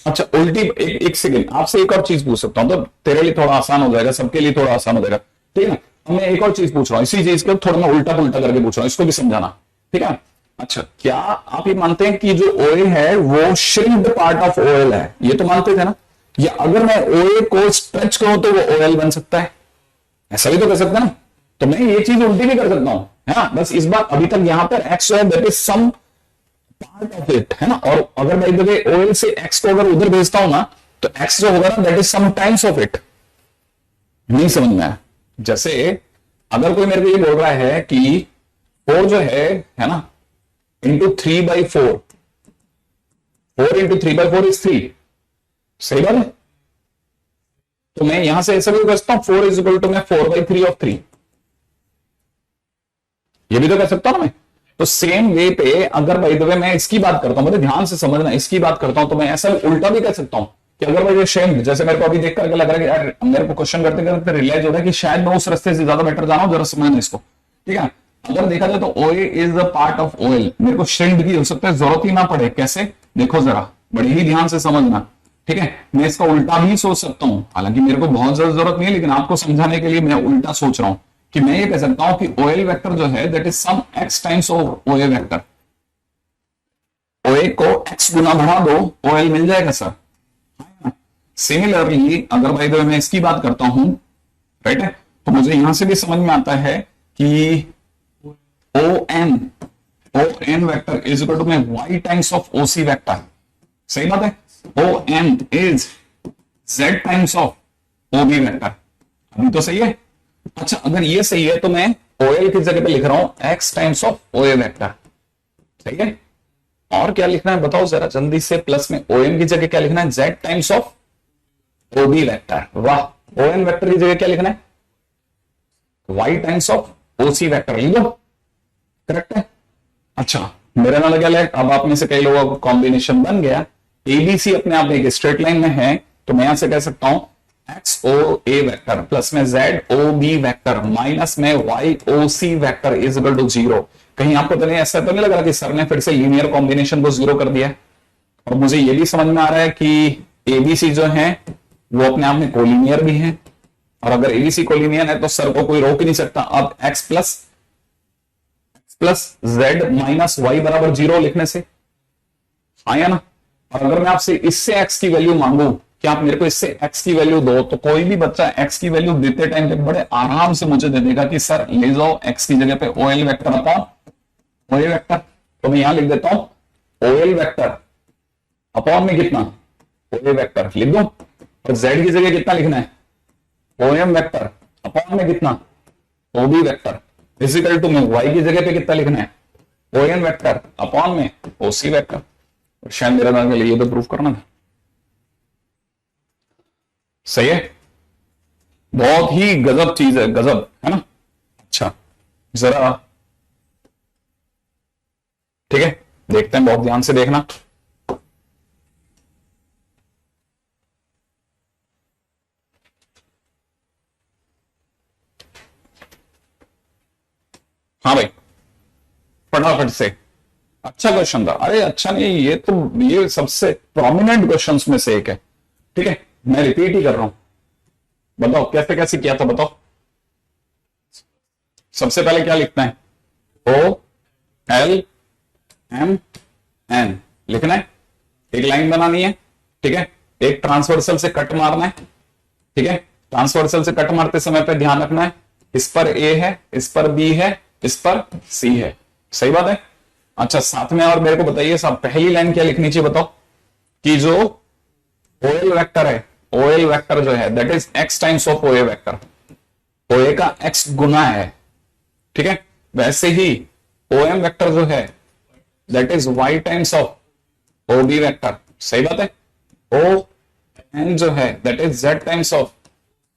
अच्छा, उल्टी एक सेकेंड, आपसे एक और चीज पूछ सकता हूं? तो तेरे लिए थोड़ा आसान हो जाएगा, सबके लिए थोड़ा आसान हो जाएगा, ठीक है ना? मैं एक और चीज पूछ रहा हूं, इसी चीज को थोड़ा मैं उल्टा पुल्टा करके पूछ रहा हूं, इसको भी समझाना, ठीक है? अच्छा, क्या आप ये मानते हैं कि जो OA है वो श्रिंक्ड पार्ट ऑफ OL है? ये तो मानते थे ना? या अगर मैं OA को स्ट्रेच करूं तो वो OL बन सकता है? ऐसा भी तो कर सकता है ना? तो मैं ये चीज उल्टी भी कर सकता हूं, है ना? बस इस बार अभी तक यहां पर X है, that is some part of it, है ना? और अगर मैं इधर OL से X को अगर उधर भेजता हूं ना, तो X जो होगा ना, that is some times of it. नहीं समझ में आया? जैसे अगर कोई मेरे को ये बोल रहा है कि 4 जो है ना, इंटू 3/4, 4 इंटू 3/4 इज 3, सही बात है? तो मैं यहां से ऐसा भी कर सकता हूं, 4 इज इक्वल टू मैं 4/3 ऑफ 3, ये भी तो कर सकता हूं ना मैं। तो सेम वे पे अगर भाई द वे मैं इसकी बात करता हूं, मतलब ध्यान से समझना, इसकी बात करता हूं, तो मैं ऐसा उल्टा भी कर सकता हूं कि अगर भाई ये सेम, जैसे मेरे को अभी देख करके लग रहा है कि यार मेरे को क्वेश्चन करते करते रियलाइज हो रहा है कि शायद मैं उस रास्ते से ज्यादा बेटर जा रहा हूं, जरा समझना इसको, ठीक है? अगर देखा जाए तो OA is the part of OL, मेरे को श्रिंक की हो सकता है जरूरत ही ना पड़े। कैसे? देखो जरा, बड़े ही ध्यान से समझना, ठीक है? मैं इसका उल्टा भी सोच सकता हूं, हालांकि मेरे को बहुत ज्यादा जरूरत नहीं है, लेकिन आपको समझाने के लिए मैं उल्टा सोच रहा हूं कि मैं ये कह सकता हूं कि OL वेक्टर जो है that is some X times of OA vector. OA को X गुना बढ़ा दो, OL मिल जाएगा सर। सिमिलरली अगर भाई मैं इसकी बात करता हूं, राइट है, तो मुझे यहां से भी समझ में आता है कि ON vector is equal to में Y times of OC vector. सही बात है? ON इज Z times of OB vector. अभी तो सही है? अच्छा, अगर ये सही है तो मैं OL की जगह पे लिख रहा हूं X times of OA vector. सही है? और क्या लिखना है बताओ जरा जल्दी से? प्लस में OM की जगह क्या लिखना है? Z times of OB vector. वाह, ON वेक्टर की जगह क्या लिखना है? Y times of OC vector लिख दो। करेक्ट है? अच्छा, मेरे नाल क्या है, अब आप में से कई लोगों का कॉम्बिनेशन बन गया। ABC अपने आप में एक स्ट्रेट लाइन में है, तो मैं यहां से कह सकता हूं XOA वेक्टर प्लस में ZOB वेक्टर माइनस में YOC vector is equal to 0। कहीं आपको तो नहीं, ऐसा तो नहीं लग रहा कि सर ने फिर से लीनियर कॉम्बिनेशन को 0 कर दिया? और मुझे यह भी समझ में आ रहा है कि ABC जो है वो अपने आप में कोलिनियर भी है, और अगर ABC कोलिनियर है तो सर को कोई रोक ही नहीं सकता अब X plus Z minus Y बराबर 0 लिखने से, आया ना? और अगर मैं आपसे इससे X की वैल्यू मांगू कि आप मेरे को इससे x की वैल्यू दो, तो कोई भी बच्चा x की वैल्यू देते टाइम पे बड़े आराम से मुझे दे देगा कि सर ले जाओ x की जगह पे OL vector upon OA vector. तो मैं यहां लिख देता हूं OL वेक्टर अपॉन में कितना OA वेक्टर लिख दो, और z की जगह कितना लिखना है OM वेक्टर अपॉन में कितना OB वेक्टर इजिकल टू में y की जगह पे कितना लिखना है ON वेक्टर अपॉन में OC वेक्टर। और शायद मेरा नाम ये तो प्रूफ करना था। सही है, बहुत ही गजब चीज है, गजब है ना। अच्छा जरा ठीक है, देखते हैं, बहुत ध्यान से देखना। हाँ भाई फटाफट से, अच्छा क्वेश्चन था। अरे अच्छा नहीं, ये तो ये सबसे प्रोमिनेंट क्वेश्चंस में से एक है। ठीक है, मैं रिपीट ही कर रहा हूं, बताओ कैसे कैसे किया था बताओ। सबसे पहले क्या लिखना है OLMN लिखना है, एक लाइन बनानी है। ठीक है, एक ट्रांसवर्सल से कट मारना है। ठीक है, ट्रांसवर्सल से कट मारते समय पे ध्यान रखना है इस पर A है, इस पर B है, इस पर C है। सही बात है। अच्छा साथ में और मेरे को बताइए साहब, पहली लाइन क्या लिखनी चाहिए बताओ, कि जो OL वेक्टर है, OL वेक्टर जो है that is x times of OA vector, OA का x गुना है। ठीक है, वैसे ही OM वेक्टर जो है that is y times of OB vector. सही बात है। ON जो है that is z times of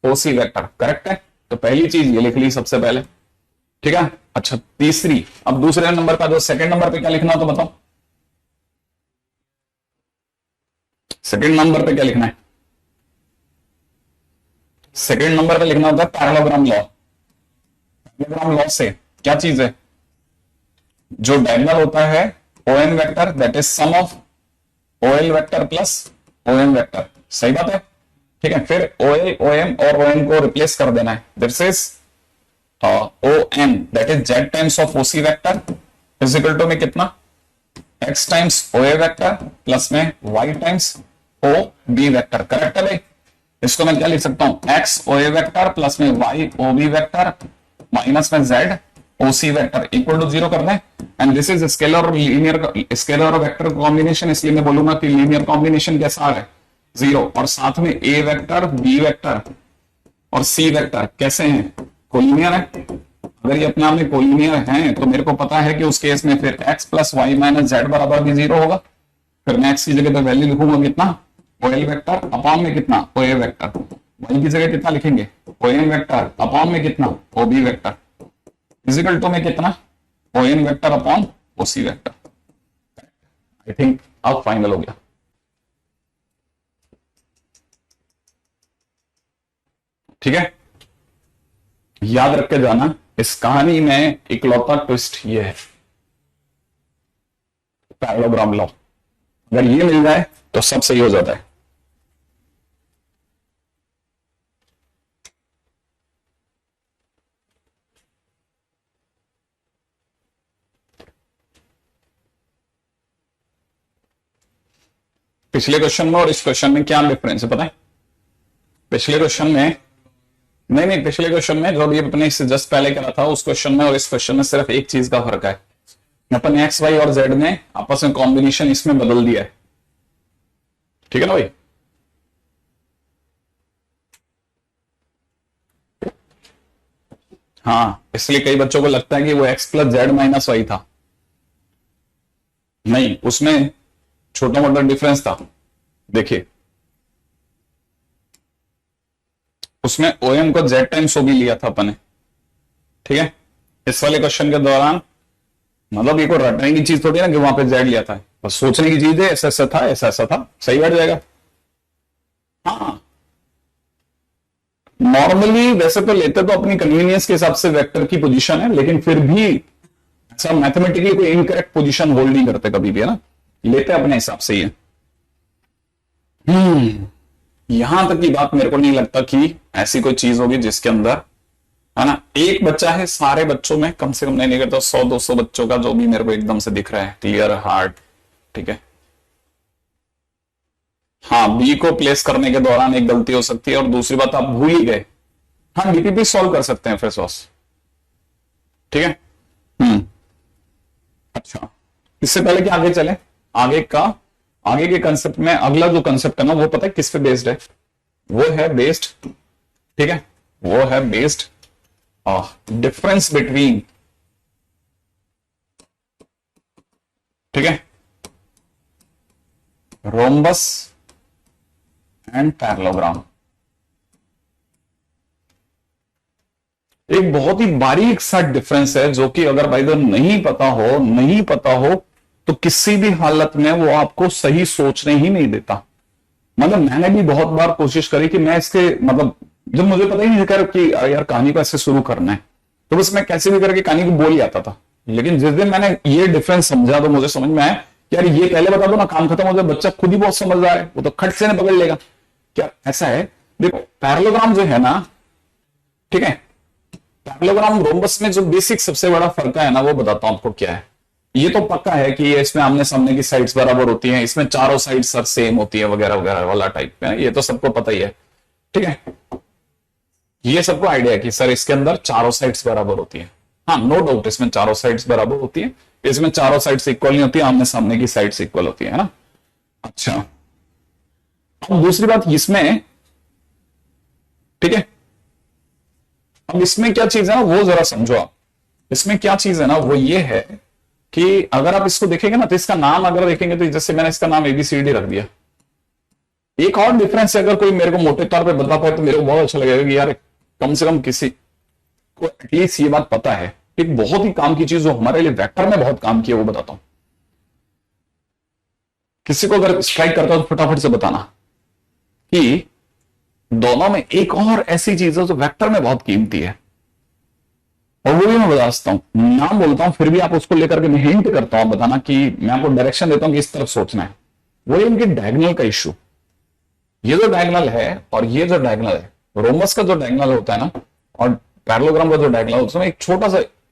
OC vector. Correct है। तो पहली चीज ये लिख ली सबसे पहले। ठीक है, अच्छा तीसरी, अब दूसरे नंबर का जो सेकंड नंबर पे क्या लिखना हो तो बताओ, सेकंड नंबर पे क्या लिखना है। सेकंड नंबर पे लिखना होता है पैरेललोग्राम लॉ। पैरेललोग्राम लॉ से क्या चीज है, जो डायगोनल होता है ON vector that is sum of OL vector plus OM vector. सही बात है। ठीक है, फिर OL OM और ON को रिप्लेस कर देना है। This is ON that is z times of OC vector is equal to में कितना x times OA vector plus में y times OB vector. Correct है भाई। इसको मैं क्या लिख सकता हूं, x OA वेक्टर प्लस में y OB वेक्टर माइनस में z OC vector equal to 0 कर दें। एंड दिस इज स्केलर और लीनियर, स्केलर और वेक्टर कॉम्बिनेशन, इसलिए मैं बोलूंगा कि लीनियर कॉम्बिनेशन कैसा है 0, और साथ में A वेक्टर B वेक्टर और C वेक्टर कैसे हैं, कोलिनियर है। अगर ये अपने आप में कोलिनियर हैं तो मेरे को पता है कि उस केस में फिर x plus Y minus Z बराबर भी 0 होगा। फिर मैं x की जगह पे वैल्यू लिखूंगा कितना OL वेक्टर अपॉन में कितना OA वेक्टर, y की जगह कितना लिखेंगे OM वेक्टर अपॉन में कितना OB वेक्टर इजिकल टू में कितना ON vector upon OC vector. I think अब फाइनल हो गया। ठीक है, याद रख के जाना, इस कहानी में इकलौता ट्विस्ट ये है पैरेललोग्राम लॉ। अगर ये मिल जाए तो सब सही हो जाता है। पिछले क्वेश्चन में और इस क्वेश्चन में क्या डिफरेंस है पता है। पिछले क्वेश्चन में नहीं, पिछले क्वेश्चन में जो भी अपने इससे जस्ट पहले करा था उस क्वेश्चन में और इस क्वेश्चन में सिर्फ एक चीज का फर्क है, अपन एक्स वाई और जेड ने आपस में कॉम्बिनेशन इसमें बदल दिया है। ठीक है ना भाई। हाँ, इसलिए कई बच्चों को लगता है कि वो X plus Z minus Y था, नहीं, उसमें छोटा मोटा डिफरेंस था। देखिए उसमें OM को Z टाइम्स OB लिया था अपन ने। ठीक है, इस वाले क्वेश्चन के दौरान मतलब ये को रटने की चीज थोड़ी ना कि वहां पे Z लिया था, बस सोचने की चीज है, ऐसा ऐसा था, ऐसा ऐसा था, सही बैठ जाएगा। हाँ नॉर्मली वैसे तो लेते तो अपनी कन्वीनियंस के हिसाब से वेक्टर की पोजीशन है, लेकिन फिर भी ऐसा मैथमेटिकली कोई इनकरेक्ट पोजीशन होल्ड नहीं करते कभी भी, है ना, लेते अपने हिसाब से ही है। यहां तक की बात मेरे को नहीं लगता कि ऐसी कोई चीज होगी जिसके अंदर, है ना, एक बच्चा है सारे बच्चों में कम से कम नहीं करता 100-200 बच्चों का जो भी मेरे को एकदम से दिख रहा है क्लियर हार्ट। ठीक है, हाँ, बी को प्लेस करने के दौरान एक गलती हो सकती है, और दूसरी बात आप भूल ही गए। हाँ, डीपीपी सॉल्व कर सकते हैं फिर सॉस, ठीक है। अच्छा, इससे पहले कि आगे चले, आगे का, आगे के कंसेप्ट में अगला जो कंसेप्ट है ना, वो पता है किस पे बेस्ड है? वो है बेस्ड, ठीक है, वो है बेस्ड डिफरेंस बिटवीन, ठीक है, रोम्बस एंड पैरेललोग्राम। एक बहुत ही बारीक सा डिफरेंस है, जो कि अगर भाई नहीं पता हो तो किसी भी हालत में वो आपको सही सोचने ही नहीं देता। मतलब मैंने भी बहुत बार कोशिश करी कि मैं इसके, मतलब जब मुझे पता ही नहीं था कि यार कहानी को ऐसे शुरू करना है, तो बस मैं कैसे भी करके कहानी को बोल ही आता था। लेकिन जिस दिन मैंने ये डिफरेंस समझा तो मुझे समझ में आया कि यार ये पहले बता दो ना, काम खत्म हो जाए, बच्चा खुद ही बहुत समझदार है, वो तो खट से पकड़ लेगा। क्या ऐसा है? देखो पैरेललोग्राम जो है ना, ठीक है, पैरेललोग्राम रोम्बस में जो बेसिक सबसे बड़ा फर्क है ना, वो बताता हूं आपको क्या है। ये तो पक्का है कि इसमें आमने सामने की साइड्स बराबर होती हैं, इसमें चारों साइड सर सेम होती है वगैरह वगैरह वाला टाइप में, ये तो सबको पता ही है, ठीक है। ये सबको आइडिया है कि सर इसके अंदर चारों साइड्स बराबर होती है। हाँ, नो डाउट, इसमें चारों साइड्स बराबर होती है, इसमें चारों साइड्स इक्वल नहीं होती, आमने सामने की साइड्स इक्वल होती है ना। अच्छा, अब दूसरी बात इसमें, ठीक है, अब इसमें क्या चीज है ना, वो जरा समझो आप। इसमें क्या चीज है ना, वो ये है कि अगर आप इसको देखेंगे ना, तो इसका नाम अगर देखेंगे, तो जैसे मैंने इसका नाम एबीसीडी रख दिया। एक और डिफरेंस है, अगर कोई मेरे को मोटे तौर पे बता पाए तो मेरे को बहुत अच्छा लगेगा कि यार कम से कम किसी को एटलीस्ट ये बात पता है। एक बहुत ही काम की चीज जो हमारे लिए वेक्टर में बहुत काम की है, वो बताता हूं। किसी को अगर स्ट्राइक करता हो तो फटाफट से बताना कि दोनों में एक और ऐसी चीज है जो वेक्टर में बहुत कीमती है, और वो भी मैं बता सकता हूं, नाम बोलता हूं फिर भी आप उसको लेकर के मैं हिंट करता हूं, बताना कि मैं आपको डायरेक्शन देता हूं कि इस तरफ सोचना है। वो ये उनके डायगोनल का इश्यू। ये जो डायगोनल है और ये जो डायगोनल है, रोमस का जो डायगोनल होता है ना, और पैरेललोग्राम का जो डायगोनल होता है,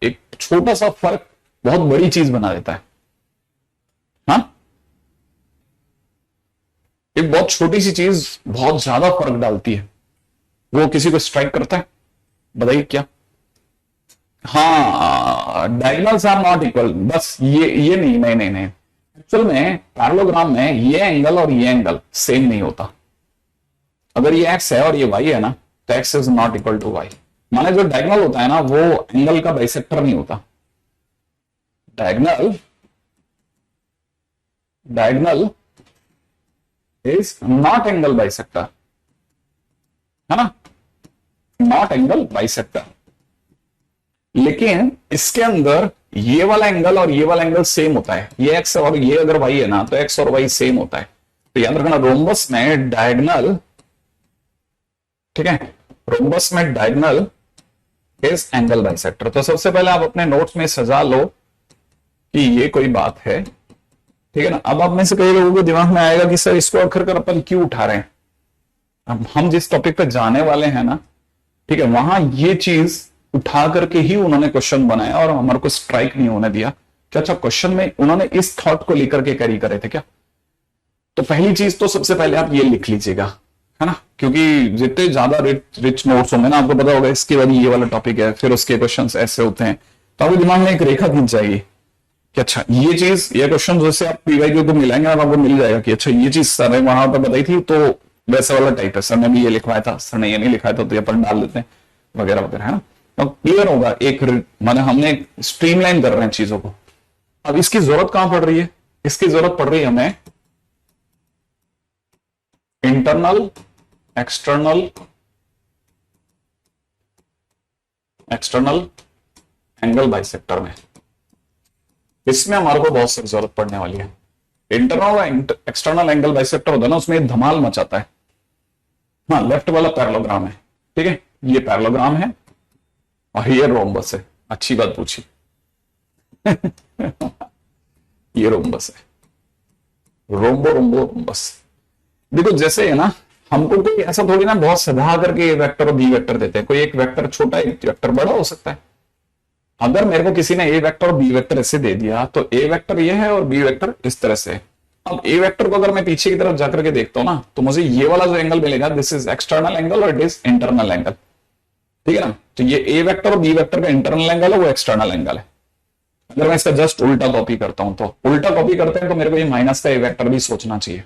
एक छोटा सा फर्क बहुत बड़ी चीज बना देता है। हाँ, एक बहुत छोटी सी चीज बहुत ज्यादा फर्क डालती है। वो किसी को स्ट्राइक करता है? बताइए क्या? हाँ, डायगोनल्स आर नॉट इक्वल, बस ये नहीं नहीं नहीं नहीं, एक्चुअल में पैरेललोग्राम में ये एंगल और ये एंगल सेम नहीं होता। अगर ये एक्स है और ये वाई है ना, तो X is not equal to Y. माने जो डायगोनल होता है ना, वो एंगल का बाइसेक्टर नहीं होता। Diagonal diagonal is naught angle bisector, है ना, नॉट एंगल बाइसेक्टर। लेकिन इसके अंदर ये वाला एंगल और ये वाला एंगल सेम होता है। ये एक्स और ये अगर वाई है ना, तो एक्स और वाई सेम होता है। तो याद रखना, रोम्बस में डायगोनल, ठीक है, रोम्बस में डायगोनल इज एंगल बाइसेक्टर। तो सबसे पहले आप अपने नोट्स में सजा लो कि ये कोई बात है, ठीक है ना। अब आप में से कई लोगों के दिमाग में आएगा कि सर इसको आखिरकार अपन क्यों उठा रहे हैं। अब हम जिस टॉपिक पे जाने वाले हैं ना, ठीक है, वहां ये चीज उठा करके ही उन्होंने क्वेश्चन बनाया और हमारे को स्ट्राइक नहीं होने दिया। क्या अच्छा, क्वेश्चन में उन्होंने इस थॉट को लेकर के कैरी करे थे क्या? तो पहली चीज तो सबसे पहले आप ये लिख लीजिएगा, है ना, क्योंकि जितने ज्यादा रिच नोट्स होंगे ना, आपको पता होगा इसके बाद ये वाला टॉपिक है, फिर उसके क्वेश्चंस ऐसे होते हैं, तो आपके दिमाग में एक रेखा खींच जाएगी कि अच्छा ये चीज, ये क्वेश्चन जैसे आप पीवाईक्यू को मिलाएंगे और आपको मिल जाएगा कि अच्छा ये चीज सर ने वहां पर बताई थी, तो वैसा वाला टाइप है, सर ने भी ये लिखवाया था, सर ने ये नहीं लिखवाया था, तो ये अपन डाल देते हैं वगैरह वगैरह, है ना। तो क्लियर होगा, एक माने हमने स्ट्रीमलाइन कर रहे हैं चीजों को। अब इसकी जरूरत कहां पड़ रही है? इसकी जरूरत पड़ रही है हमें इंटरनल एक्सटर्नल एंगल बाइसेक्टर में। इसमें हमारे को बहुत सख्त जरूरत पड़ने वाली है। इंटरनल और एक्सटर्नल एंगल बाइसेक्टर होता है ना, उसमें धमाल मचाता है। हाँ, लेफ्ट वाला पैरेललोग्राम है, ठीक है, ये पैरेललोग्राम है और ये रोम्बस है। अच्छी बात पूछी ये रोम्बस है, रोम्बस। देखो जैसे है ना, हमको कोई ऐसा थोड़ी ना बहुत सधा करके ए वेक्टर और बी वेक्टर देते हैं। कोई एक वेक्टर छोटा, एक वेक्टर बड़ा हो सकता है। अगर मेरे को किसी ने ए वेक्टर और बी वेक्टर ऐसे दे दिया, तो ए वेक्टर ये है और बी वेक्टर इस तरह से है। अब ए वेक्टर को अगर मैं पीछे की तरफ जाकर के देखता हूं ना, तो मुझे ये वाला जो एंगल मिलेगा, दिस इज एक्सटर्नल एंगल और इट इज इंटरनल एंगल, ठीक है ना। तो ये ए वेक्टर और बी वेक्टर का इंटरनल एंगल है, वो एक्सटर्नल एंगल है। अगर मैं इसका जस्ट उल्टा कॉपी करता हूं, तो उल्टा कॉपी करते हैं तो मेरे को ये माइनस का ए वेक्टर भी सोचना चाहिए,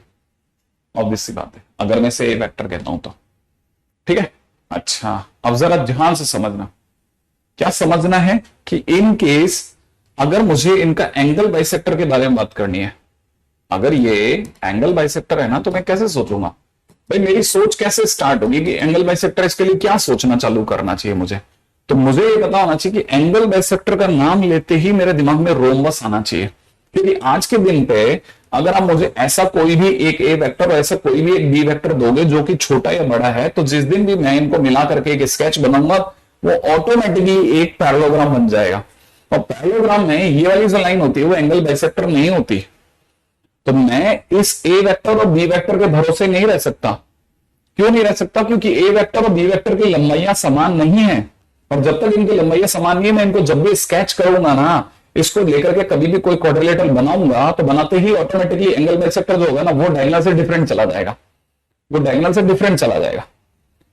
ऑब्वियस सी बात है, अगर मैं इसे ए वेक्टर कहता हूं तो, ठीक है। अच्छा, अब जरा ध्यान से समझना, क्या समझना है कि इन केस अगर मुझे इनका एंगल बाइसेक्टर के बारे में बात करनी है, अगर ये एंगल बाइसेक्टर है ना, तो मैं कैसे सोचूंगा भाई, मेरी सोच कैसे स्टार्ट होगी कि एंगल बाइसेक्टर, इसके लिए क्या सोचना चालू करना चाहिए मुझे। तो मुझे ये पता होना चाहिए कि एंगल बाइसेक्टर का नाम लेते ही मेरे दिमाग में रोम्बस आना चाहिए, क्योंकि आज के दिन पे अगर आप मुझे ऐसा कोई भी एक ए वेक्टर और ऐसा कोई भी एक बी वेक्टर दोगे जो कि छोटा या बड़ा है, तो जिस दिन भी मैं इनको मिला करके एक स्केच बनाऊंगा, वो ऑटोमेटिकली एक पैरेललोग्राम बन जाएगा। और पैरेललोग्राम में ये वाली जो लाइन होती है वो एंगल बाइसेक्टर नहीं होती। तो मैं इस ए वेक्टर और बी वेक्टर के भरोसे नहीं रह सकता। क्यों नहीं रह सकता? क्योंकि ए वेक्टर और बी वेक्टर की लंबाइयां समान नहीं है, और जब तक इनकी लंबाइयां समान नहीं है, मैं इनको जब भी स्केच करूंगा ना, इसको लेकर के कभी भी कोई क्वाड्रिलेटरल बनाऊंगा, तो बनाते ही ऑटोमेटिकली एंगल बाइसेक्टर जो होगा ना, वो डायगोनल से डिफरेंट चला जाएगा, वो डायगोनल से डिफरेंट चला जाएगा,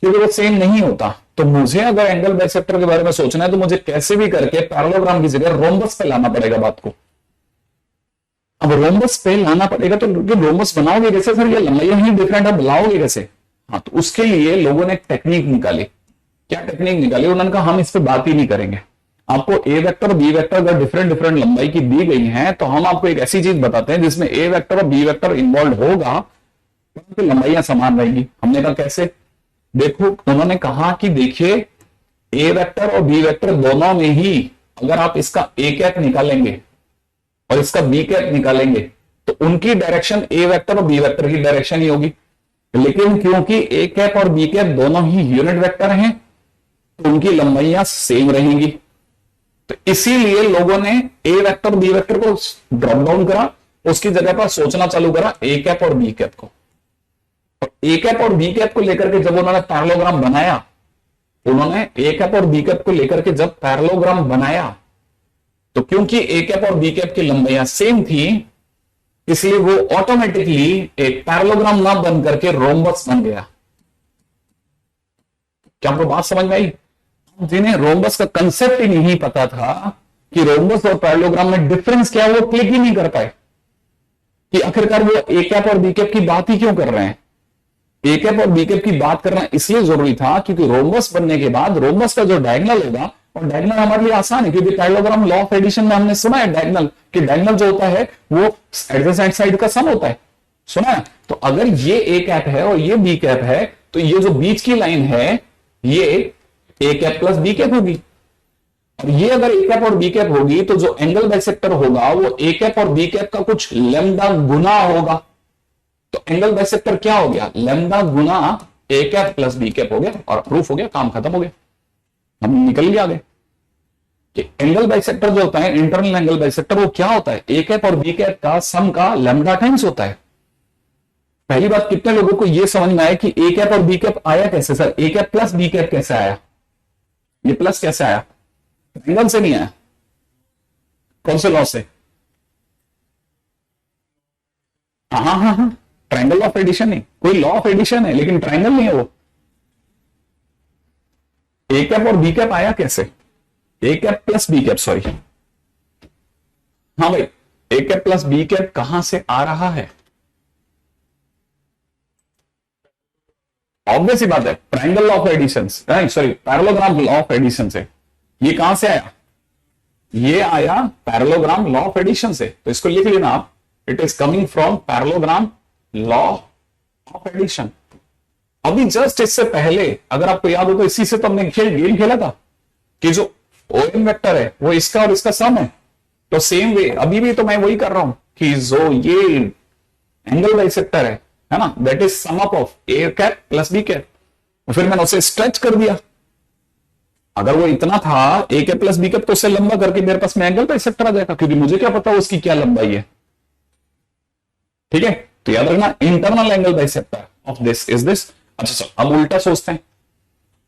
क्योंकि वो सेम नहीं होता। तो मुझे अगर एंगल बाइसेक्टर के बारे में सोचना है, तो मुझे कैसे भी करके पैरेललोग्राम की जगह रोम्बस पे लाना पड़ेगा बात को। अब रोम्बस पे लाना पड़ेगा, तो रोम्बस बनाओगे कैसे सर, ये लंबाइयां ही डिफरेंट है, बुलाओगे कैसे? हाँ, तो उसके लिए लोगों ने एक टेक्निक निकाली। क्या टेक्निक निकाली? उन्होंने कहा हम इस पे बात ही नहीं करेंगे, आपको ए वेक्टर और बी वेक्टर अगर डिफरेंट डिफरेंट लंबाई की दी गई है, तो हम आपको एक ऐसी चीज बताते हैं जिसमें ए वेक्टर और बी वेक्टर इन्वॉल्व होगा, तो लंबाइयां समान रहेंगी। हमने कहा कैसे? देखो, उन्होंने कहा कि देखिए, ए वेक्टर और बी वेक्टर दोनों में ही अगर आप इसका ए कैप निकालेंगे और इसका बी कैप निकालेंगे, तो उनकी डायरेक्शन ए वेक्टर और बी वेक्टर की डायरेक्शन ही होगी। लेकिन क्योंकि ए कैप और बी कैप दोनों ही यूनिट वेक्टर हैं, तो उनकी लंबाइयां सेम रहेंगी। तो इसीलिए लोगों ने ए वेक्टर बी वेक्टर को ड्रॉप डाउन करा, उसकी जगह पर सोचना चालू करा ए कैप और बी कैप को। और ए कैप और बी कैप को लेकर के जब उन्होंने पैरेललोग्राम बनाया, उन्होंने ए कैप और बी कैप को लेकर के जब पैरेललोग्राम बनाया, तो क्योंकि ए कैप और बी कैप की लंबाइयां सेम थी, इसलिए वो ऑटोमेटिकली एक पैरेललोग्राम ना बन करके रोम्बस बन गया। क्या आपको बात समझ में आई? जिन्हें रोम्बस का कंसेप्ट ही नहीं पता था कि रोम्बस और पैरेललोग्राम में डिफरेंस क्या है, वो क्लिक ही नहीं कर पाए कि आखिरकार वो ए कैप और बी कैप की बात ही क्यों कर रहे हैं। ए कैप और बी कैप की बात करना इसलिए जरूरी था क्योंकि रोम्बस बनने के बाद रोम्बस का जो डायगोनल होगा, और डायगोनल हमारे लिए आसान है क्योंकि पैरेललोग्राम लॉ ऑफ एडिशन में हमने सुना है डायगोनल कि डायगोनल जो होता है वो एडजेसेंट साइड का सम होता है, सुना है। तो अगर ये ए कैप है और ये बी कैप है, तो ये जो बीच की लाइन है ये ए कैप प्लस बी कैप होगी। और ये अगर ए कैप और बी कैप होगी, तो जो एंगल बाइसेक्टर होगा वो ए कैप और बी कैप का कुछ लैम्डा गुना होगा। तो एंगल बाइसेक्टर क्या हो गया? लैम्डा गुना ए कैप प्लस बी कैप हो गया, और प्रूफ हो गया, काम खत्म हो गया, हम निकल गए आगे। कि एंगल बाइसेक्टर जो होता है, इंटरनल एंगल बाइसेक्टर, वो क्या होता है? ए कैप और बी कैप का सम का लैम्डा टाइम्स होता है। पहली बात, कितने लोगों को यह समझ में आया कि ए कैप और बी कैप आया कैसे सर? ए कैप प्लस बी कैप कैसे आया? ये प्लस कैसे आया? ट्रायंगल से नहीं आया। कौन से लॉ से? हाँ हाँ हाँ, ट्रायंगल ऑफ एडिशन नहीं, कोई लॉ ऑफ एडिशन है लेकिन ट्रायंगल नहीं है वो। ए कैप और बी कैप आया कैसे? A cap plus B cap, sorry, हाँ भाई, A cap plus B cap कहां से आ रहा है? ऑब्वियस ही बात है, triangle law of addition, sorry, parallelogram law of addition से। ये कहां से आया? ये आया पैरेललोग्राम लॉ ऑफ एडिशन से। तो इसको लिख लेना आप, it is coming from parallelogram law of addition. अभी जस्ट इससे पहले अगर आपको याद हो तो इसी से तो हमने गेम खेला था कि जो ओएम वेक्टर है वो इसका और इसका सम है। तो सेम वे अभी भी तो मैं वही कर रहा हूं कि जो ये एंगल बाइसेक्टर है ना, that is sum up of A cap plus B cap. फिर मैंने उसे स्ट्रेच कर दिया। अगर वो इतना था ए कैप प्लस बी कैप, तो उसे लंबा करके मेरे पास में एंगल बाइसेक्टर आ जाएगा, क्योंकि मुझे क्या पता उसकी क्या लंबाई है। ठीक है, तो याद रखना, internal angle bisector of this is this. अच्छा, अब उल्टा सोचते हैं।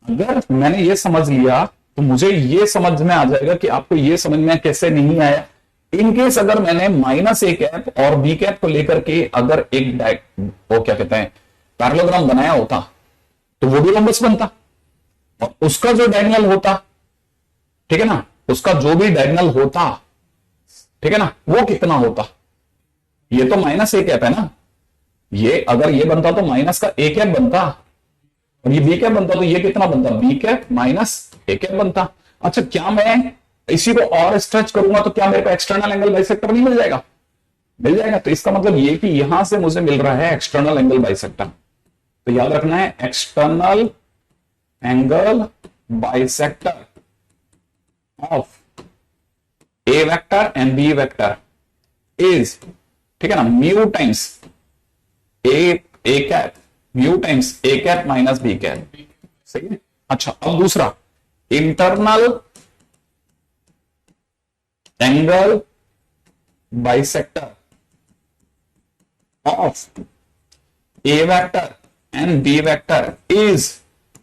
अगर मैंने ये समझ लिया, तो मुझे ये समझ में आ जाएगा कि आपको ये समझ में कैसे नहीं आया इनकेस अगर मैंने माइनस ए कैप और बी कैप को लेकर के अगर एक वो क्या कहते हैं पैरेललोग्राम बनाया होता तो वो भी लंबस बनता, और उसका जो डायगोनल होता, ठीक है ना, उसका जो भी डायगोनल होता, ठीक है ना, वो कितना होता। ये तो माइनस ए कैप है ना, ये अगर ये बनता तो माइनस का ए कैप बनता, और ये बी कैप बनता तो ये कितना बनता, B cap minus A cap बनता। अच्छा, क्या मैं इसी को और स्ट्रेच करूंगा तो क्या मेरे को एक्सटर्नल एंगल बाइसेक्टर नहीं मिल जाएगा? मिल जाएगा। तो इसका मतलब ये कि यहां से मुझे मिल रहा है एक्सटर्नल एंगल बाइसेक्टर। तो याद रखना है external angle bisector of A vector and B vector is, ठीक है ना, mu times A cap, mu times A cap minus B cap. सही है। अच्छा, अब दूसरा, internal angle bisector of A vector and B vector is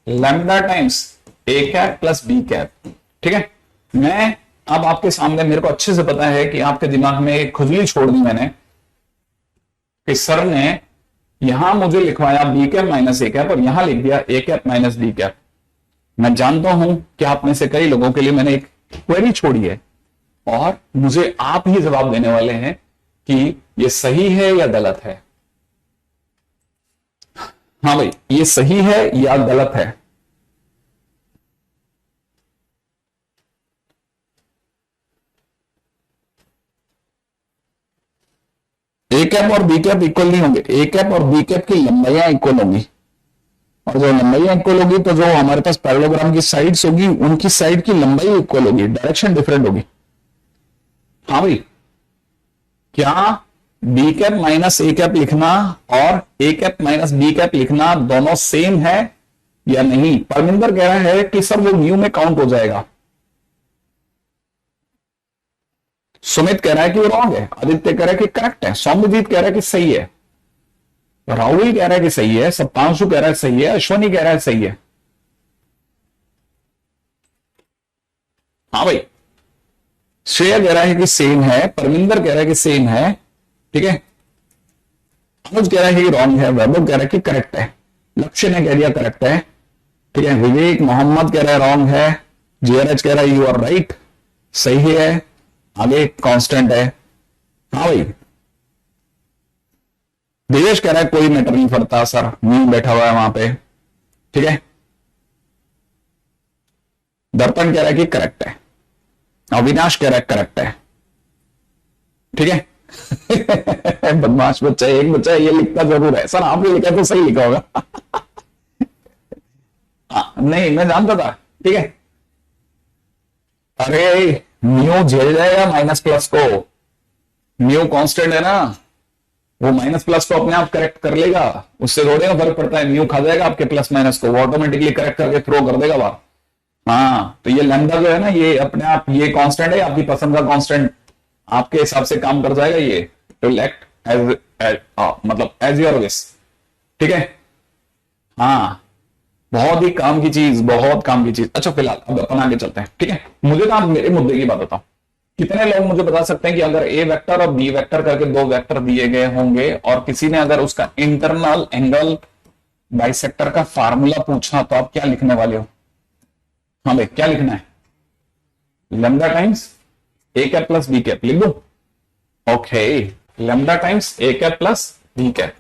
lambda times A cap plus B cap. ठीक है, मैं अब आपके सामने, मेरे को अच्छे से पता है कि आपके दिमाग में एक खुजली छोड़ दी मैंने कि सर ने यहां मुझे लिखवाया बी कैप माइनस ए कैप और यहां लिख दिया ए कैप माइनस बी कैप। मैं जानता हूं कि आप में से कई लोगों के लिए मैंने एक क्वेरी छोड़ी है और मुझे आप ही जवाब देने वाले हैं कि ये सही है या गलत है। हाँ भाई, ये सही है या गलत है? ए कैप और बी कैप इक्वल नहीं होंगे। ए कैप और बी कैप की लंबाइयां इक्वल होंगी, और जो लंबाइयां इक्वल होगी तो जो हमारे पास पैरेललोग्राम की साइड्स होगी उनकी साइड की लंबाई इक्वल होगी, डायरेक्शन डिफरेंट होगी। हाँ भाई, क्या B cap minus A cap लिखना और ए कैप माइनस बी कैप लिखना दोनों सेम है या नहीं? परमिंदर कह रहा है कि सर वो म्यू में काउंट हो जाएगा। सुमित कह रहा है कि वो रॉन्ग है, आदित्य कह रहा है कि करेक्ट है, सौम्यजीत कह रहा है कि सही है, राहुल कह रहा है कि सही है, सप्तांशु कह रहा है सही है, अश्वनी कह रहा है सही है। हाँ भाई, श्रेया कह रहा है कि सेम है, परमिंदर कह रहा है कि सेम है, ठीक है, अनुज कह रहा है कि रॉन्ग है, वैभव कह रहा है कि करेक्ट है, लक्ष्य ने कह दिया करेक्ट है, ठीक है, विवेक मोहम्मद कह रहा है रॉन्ग है, जीआरएच कह रहा है यू आर राइट, सही है, आगे कांस्टेंट है। हाँ भाई, देवेश कह रहा है कोई मैटर नहीं पड़ता सर, म्यू बैठा हुआ है वहां पे, ठीक है। दर्पण कह रहा है कि करेक्ट है, अविनाश कह रहा है करेक्ट है, ठीक है। बदमाश बच्चा, एक बच्चा ये लिखता जरूर है, सर आपने लिखा तो सही लिखा होगा। नहीं, मैं जानता था, ठीक है। अरे म्यू झेल जाएगा माइनस प्लस को, म्यू कांस्टेंट है ना, वो माइनस प्लस को अपने आप करेक्ट कर लेगा, उससे थोड़े ना फर्क पड़ता है, म्यू खा जाएगा आपके प्लस माइनस को, वो ऑटोमेटिकली करेक्ट करके थ्रो कर देगा बाहर। हाँ, तो ये लैम्डा जो है ना, ये अपने आप, ये कांस्टेंट है, आपकी पसंद का कांस्टेंट आपके हिसाब से काम कर जाएगा, ये विल एक्ट एज मतलब एज योर विश, ठीक है। हाँ, बहुत ही काम की चीज, बहुत काम की चीज। अच्छा, फिलहाल अब अपन आगे चलते हैं, ठीक है। मुझे तो आप मेरे मुद्दे की बात बताओ, कितने लोग मुझे बता सकते हैं कि अगर ए वेक्टर और बी वेक्टर करके दो वेक्टर दिए गए होंगे और किसी ने अगर उसका इंटरनल एंगल बाइसेक्टर का फार्मूला पूछा तो आप क्या लिखने वाले हो? हाँ भाई, क्या लिखना है? Lambda times A cap plus B cap लिख दो। Okay, lambda times A cap plus B cap,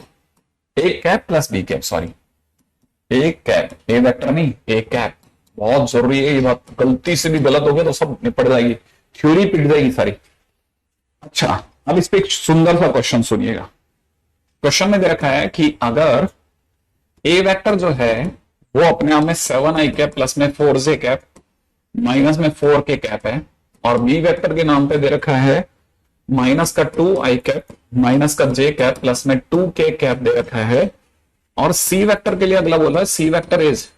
A cap plus B cap, sorry, A cap, A vector नहीं, ए कैप। बहुत जरूरी है ये बात, गलती से भी गलत हो गया तो सब निपट जाएगी, थ्योरी पिट जाएगी सारी। अच्छा, अब इस पे एक सुंदर सा क्वेश्चन सुनिएगा। क्वेश्चन में दे रखा है कि अगर ए वेक्टर जो है वो अपने आप में 7i कैप प्लस में 4j कैप माइनस में 4k कैप है, और बी वेक्टर के नाम पे दे रखा है माइनस का 2i कैप माइनस का j कैप प्लस में 2k कैप दे रखा है, और सी वेक्टर के लिए अगला बोला है सी वेक्टर इज,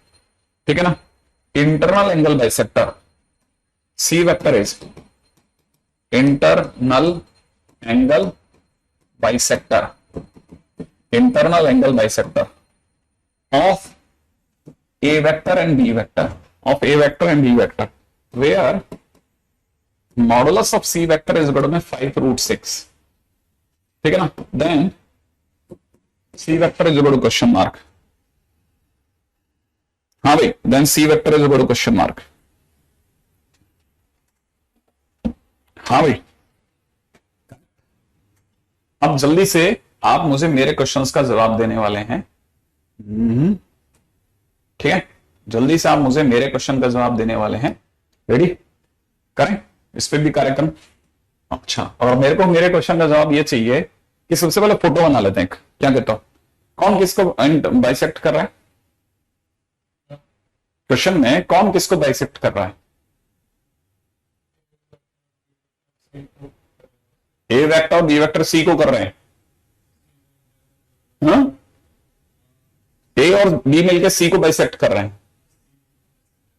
ठीक है ना, internal angle bisector, C vector is internal angle bisector, internal angle bisector of A vector and B vector, of A vector and B vector, where modulus of C vector is equal to 5√6, ठीक है ना। Then C vector is equal to question mark. हाँ भाई, then C vector is equal to question mark. हाँ भाई, अब जल्दी से आप मुझे मेरे क्वेश्चंस का जवाब देने वाले हैं। ठीक है, जल्दी से आप मुझे मेरे क्वेश्चन का जवाब देने वाले हैं। रेडी करें, इस पे भी कार्यक्रम। अच्छा, और मेरे को मेरे क्वेश्चन का जवाब ये चाहिए कि सबसे पहले फोटो बना लेते हैं। क्या कहता हूं, कौन किसको बाइसेक्ट कर रहा है? क्वेश्चन में कौन किसको बाइसेक्ट कर रहा है? ए वेक्टर और बी वेक्टर सी को कर रहे हैं। हाँ? ए और बी मिलकर सी को बाइसेक्ट कर रहे हैं,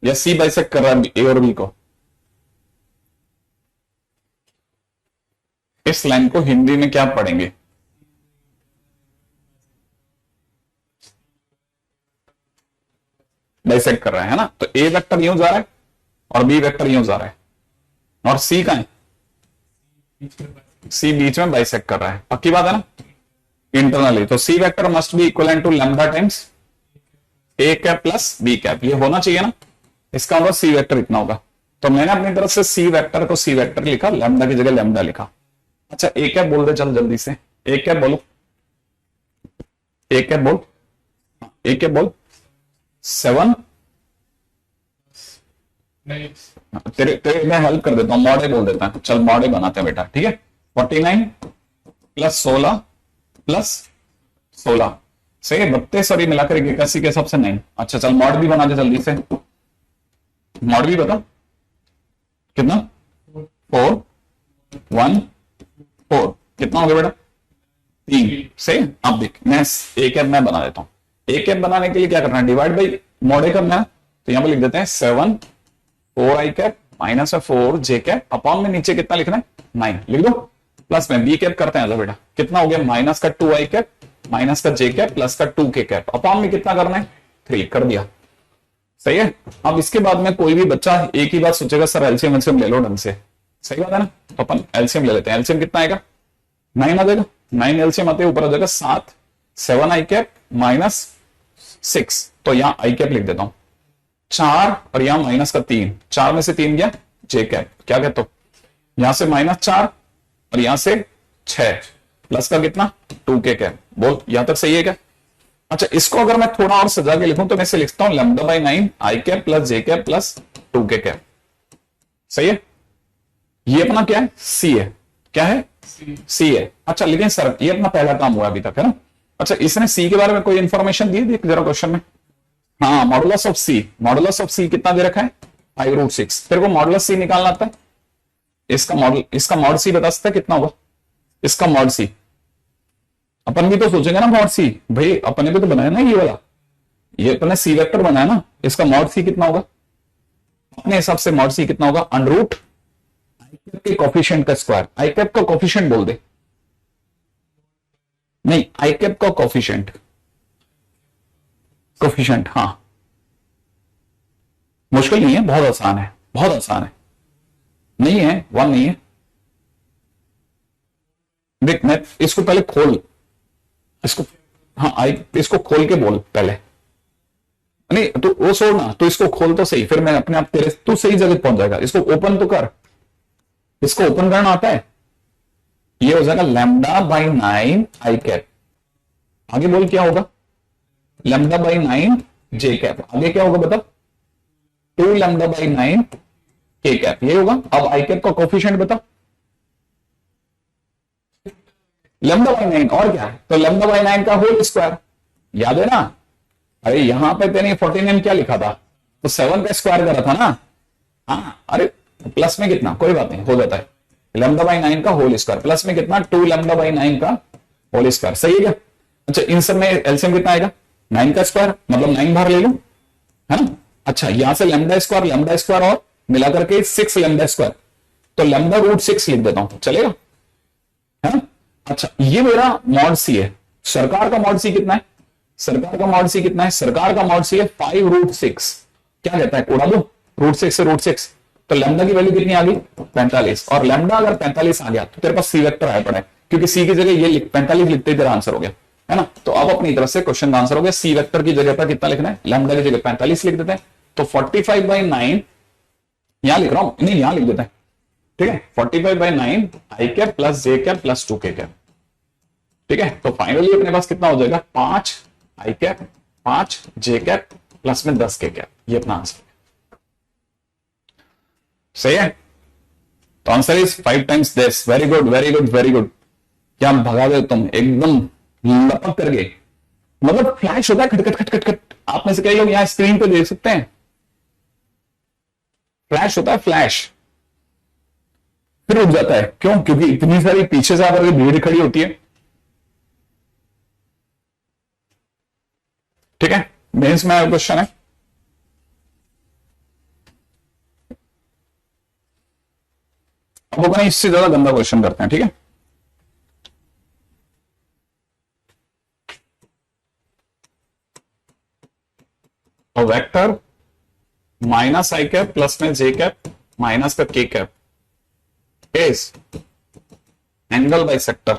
या सी बाइसेक्ट कर रहा है ए और बी को? इस लाइन को हिंदी में क्या पढ़ेंगे? बाइसेक्ट कर रहा है ना। तो ए वेक्टर यूं जा रहा है और बी वेक्टर यूं जा रहा है, और सी का है, सी बीच में बाइसेक्ट कर रहा है। पक्की बात है ना, इंटरनली। तो C vector must be equal to lambda times A cap plus B cap, ये होना चाहिए ना। इसका मतलब सी वेक्टर इतना होगा। तो मैंने अपनी तरफ से सी वेक्टर को सी वेक्टर लिखा, लैम्डा की जगह लैम्डा लिखा। अच्छा, ए कैप बोल दे चल जल्दी से। ए कैप बोलो, ए कैप बोल, ए कैप बोल। 7 तेरे मैं हेल्प कर देता हूं, मॉडे बोल देता है। चल मॉडे बनाते हैं बेटा, ठीक है। 49 प्लस 16 प्लस 16 सही है, 32 और ये मिलाकर 81 के हिसाब से 9। अच्छा चल मॉड भी बना दे जल्दी से। मॉड भी बता कितना? 4 1 4 कितना हो गया बेटा? 3। सही। अब देख, मैं एक कैप मैं बना देता हूं। एक कैप बनाने के लिए क्या करना है? डिवाइड बाई मॉडे करना है। तो यहां पर लिख देते हैं 7 4 आई cap minus 4 J cap upon में नीचे कितना लिखना है? 9 लिख दो। प्लस में बी कैप करते हैं बेटा, कितना हो गया? माइनस का 2 आई कैप माइनस का जे कैप प्लस का 2 के कैप अपॉन में कितना करना है? 3 कर दिया। सही है। अब इसके बाद में कोई भी बच्चा एक ही बात सोचेगा, सर एलसीएम एलसीएम ले लो ढंग से। सही बात है ना। तो अपन एलसीएम ले लेते हैं। एलसीएम कितना आएगा? 9 आ जाएगा। 9 एलसीएम आते ऊपर आ जाएगा 7 7 आई कैप माइनस 6। तो यहां आई कैप लिख देता हूं 4 और यहां माइनस का 3। 4 में से 3 गया जे कैप। क्या कहते हो? यहां से -4 और यहां से 6 प्लस का कितना? 2 के कैप। बोल यहां तक सही है क्या? अच्छा, इसको अगर मैं थोड़ा और सजा के लिखूं तो मैं इसे लिखता हूं lambda by 9 I cap plus J cap plus 2 के कैप। सही है। ये अपना क्या है? सी है। क्या है? सी है। अच्छा, लेकिन सर ये अपना पहला काम हुआ अभी तक, है ना। अच्छा, इसने सी के बारे में कोई इंफॉर्मेशन दी थी जरा क्वेश्चन में? हाँ, modulus of C. Modulus of C कितना दे रखा है? 5√6। तेरे को मॉडुलस सी निकालना आता है? इसका मॉड सी बता सकता है कितना होगा? इसका मॉड सी अपन भी तो सोचेंगे ना। मॉड सी भाई अपने भी तो बनाया ना ये वाला, ये अपने सी वेक्टर बनाया ना। इसका मॉड सी कितना होगा अपने हिसाब से? मॉड सी कितना होगा? अंडररूट आई कैप के कोफिशिएंट का स्क्वायर। आई कैप का कोफिशिएंट बोल दे। नहीं, आई कैप का कोफिशिएंट। कोफिशिएंट, हाँ। मुश्किल नहीं है, बहुत आसान है, बहुत आसान है। नहीं है 1 नहीं है। देख, मैं इसको पहले खोल, इसको, हाँ इसको खोल के बोल पहले। नहीं तो वो छोड़ना, तो इसको खोल तो सही, फिर मैं अपने आप तेरे तू सही जगह पहुंच जाएगा। इसको ओपन तो कर। इसको ओपन करना आता है? ये हो जाएगा लैम्डा बाई 9 आई कैप। आगे बोल क्या होगा? Lambda by 9 J cap. आगे क्या होगा बता? 2 लैम्डा बाई 9 के कैप। ये होगा। अब आई कैप का कोफिशिएंट बता। लैम्डा बाई 9 और क्या है? तो लैम्डा बाई 9 का होल स्क्वायर। याद है ना? अरे यहां पे तेने 49 क्या लिखा था? तो 7 का स्क्वायर करा था ना। हाँ, अरे प्लस में कितना? कोई बात नहीं, हो जाता है। लैम्डा बाई 9 का होल स्क्वायर प्लस में कितना? 2 लैम्डा बाई 9 का होल स्क्वायर। सही है क्या? अच्छा, इन सब में एलसीएम कितना आएगा? 9 का स्क्वायर, मतलब 9 बाहर ले लो, है ना। अच्छा, यहां से लैम्डा स्क्वायर और मिलाकर के 6 लैम्डा स्क्वायर। तो लैम्डा रूट 6 लिख देता हूं, चलेगा? है ना। अच्छा, ये मेरा मॉड सी है। सरकार का मॉड सी कितना है? सरकार का मॉड सी कितना है? सरकार का मॉड सी है 5√6। क्या कहता है? उड़ा दो रूट 6 से रूट 6। तो लैम्डा की वैल्यू कितनी आ गई? 45, और लैम्डा अगर 45 आ गया तो तेरे पास सी वेक्टर आया पड़ा है, क्योंकि सी की जगह ये 45 लिखते ही तेरा आंसर हो गया, है ना। तो अब अपनी तरफ से क्वेश्चन का आंसर हो गया, सी वेक्टर की जगह पर कितना लिखना है, लैम्डा की जगह 45 लिख देते हैं। तो 45/9 यहां लिख रहा हूं, नहीं यहां लिख देते हैं, ठीक है। 45/9 आई कैप प्लस जे कैप प्लस 2 के कैप, ठीक है। तो फाइनली अपने पास कितना हो जाएगा, 5 आई कैप 5 जे कैप प्लस में 10 के कैप, ये अपना आंसर सही है। तो answer is 5 times this. Very good very good very good. क्या भगा दे तुम, एकदम लपक कर गए, मतलब फ्लैश होता है खटखट खटखट खट। आप में से कई लोग यहां स्क्रीन पे देख सकते हैं, फ्लैश होता है, फ्लैश फिर रुक जाता है, क्यों, क्योंकि इतनी सारी पीछे से आकर भीड़ खड़ी होती है, ठीक है। मेंस में क्वेश्चन है, अब अपना इससे ज्यादा गंदा क्वेश्चन करते हैं, ठीक है। और vector minus I cap plus में जे कैप माइनस का K cap is angle bisector,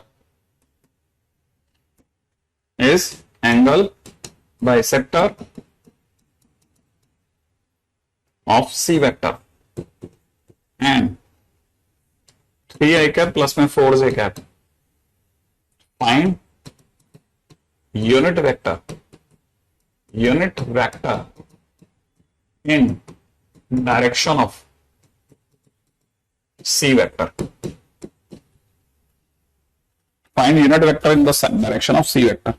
is angle bisector of C vector and 3 I cap plus में 4 J cap, find unit vector in direction of C vector. Find unit vector in the direction of C vector.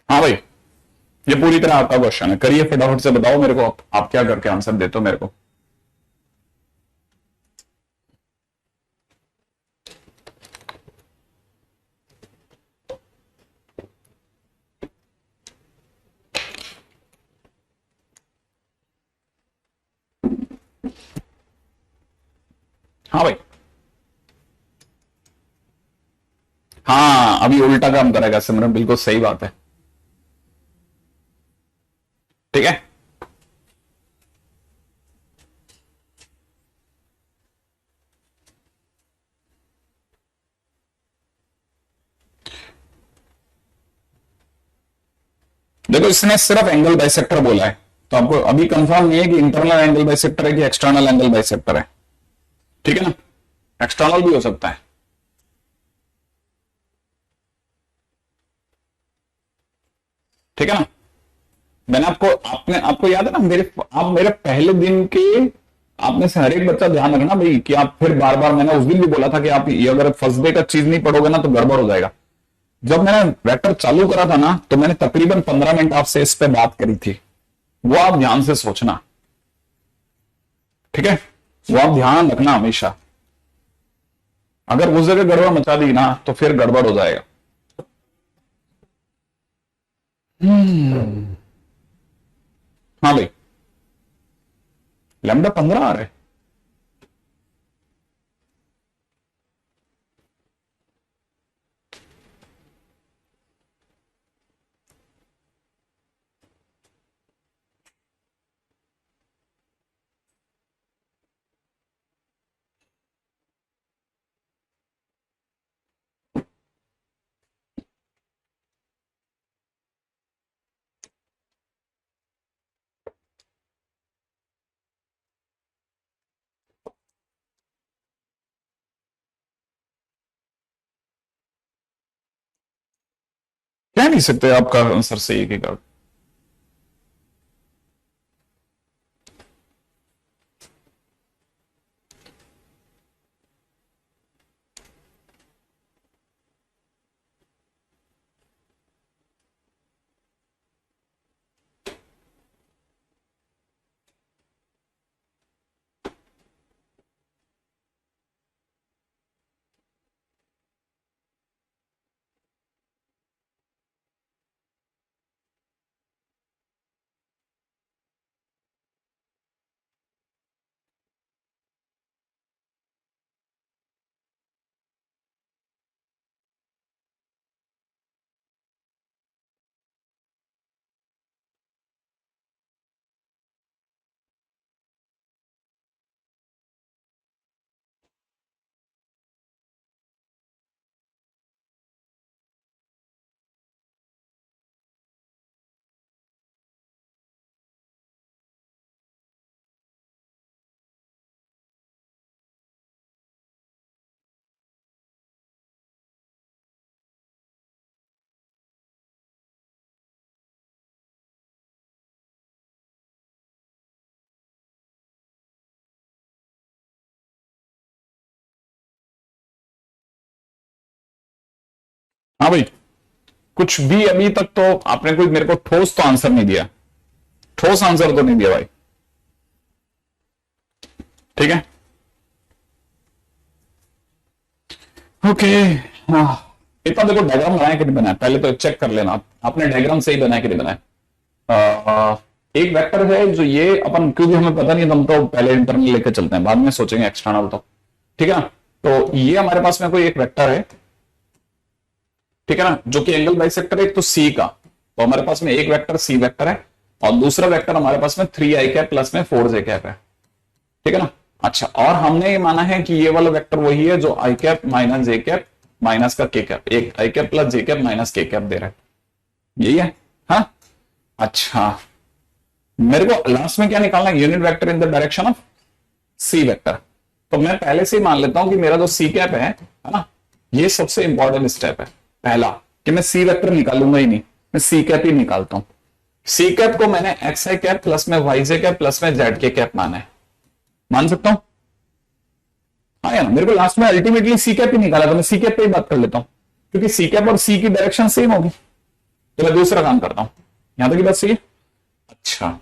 हाँ भाई, ये पूरी तरह आपका क्वेश्चन है, करिए फटाफट से, बताओ मेरे को आप क्या करके आंसर देते हो मेरे को। हाँ भाई, हाँ अभी उल्टा काम करेगा सिमरन, बिल्कुल सही बात है, ठीक है। देखो इसने सिर्फ एंगल बाइसेक्टर बोला है, तो आपको अभी कंफर्म नहीं है कि इंटरनल एंगल बाइसेक्टर है कि एक्सटर्नल एंगल बाइसेक्टर है, ठीक है ना, एक्सटर्नल भी हो सकता है, ठीक है ना। मैंने आपको याद है ना, आप मेरे पहले दिन के, आपने से हर एक बच्चा ध्यान रखना भाई कि आप फिर बार बार, मैंने उस दिन भी बोला था कि आप ये अगर फर्स्ट डे का चीज नहीं पढ़ोगे ना तो गड़बड़ हो जाएगा। जब मैंने वेक्टर चालू करा था ना, तो मैंने तकरीबन 15 मिनट आपसे इस पे बात करी थी, वो आप ध्यान से सोचना, ठीक है, वो आप ध्यान रखना हमेशा। अगर उस जगह गड़बड़ मचा दी ना तो फिर गड़बड़ हो जाएगा। हाँ भाई, लैम्डा 15 आ रहा है। कह नहीं सकते आपका आंसर सही है कि। हाँ भाई, कुछ भी अभी तक तो आपने कोई मेरे को ठोस तो आंसर नहीं दिया, ठोस आंसर तो नहीं दिया भाई। ठीक है, ओके। हाँ, इतना देखो डायग्राम बनाया कि नहीं बनाया, पहले तो चेक कर लेना आपने डायग्राम सही बनाया कि नहीं बनाया। एक वेक्टर है जो ये अपन, क्योंकि हमें पता नहीं, हम तो पहले इंटरनल लेके चलते हैं, बाद में सोचेंगे एक्सटर्नल तो। ठीक है ना, तो ये हमारे पास में कोई एक वेक्टर है, ठीक है ना, जो कि एंगल बाइसेक्टर है एक तो सी का, तो हमारे पास में एक वेक्टर सी वेक्टर है और दूसरा वेक्टर हमारे पास में 3i कैप प्लस में 4j कैप है। ठीक है ना, अच्छा, और हमने ये माना है कि ये वाला वेक्टर वही है जो आई कैप माइनस जे कैप माइनस का के कैप, एक आई कैप प्लस जे कैप माइनस के कैप दे रहा है, यही है। हाँ, अच्छा, मेरे को लास्ट में क्या निकालना है, unit vector in the direction of C vector. तो मैं पहले से ही मान लेता हूं कि मेरा जो सी कैप है ना, ये सबसे इंपॉर्टेंट स्टेप है पहला, कि मैं सी वेक्टर निकालूंगा ही नहीं, मैं सी कैप ही निकालता हूं। सी कैप को मैंने एक्स आई कैप प्लस में वाई जे कैप प्लस में जेड के कैप माना है, मान सकता हूं। हाँ या ना, मेरे को लास्ट में अल्टीमेटली सी कैप ही निकाला, तो मैं सी कैप पे ही बात कर लेता हूं, क्योंकि सी कैप और सी की डायरेक्शन सेम होगी। तो मैं दूसरा काम करता हूं, यहां तक की बात सही है। अच्छा,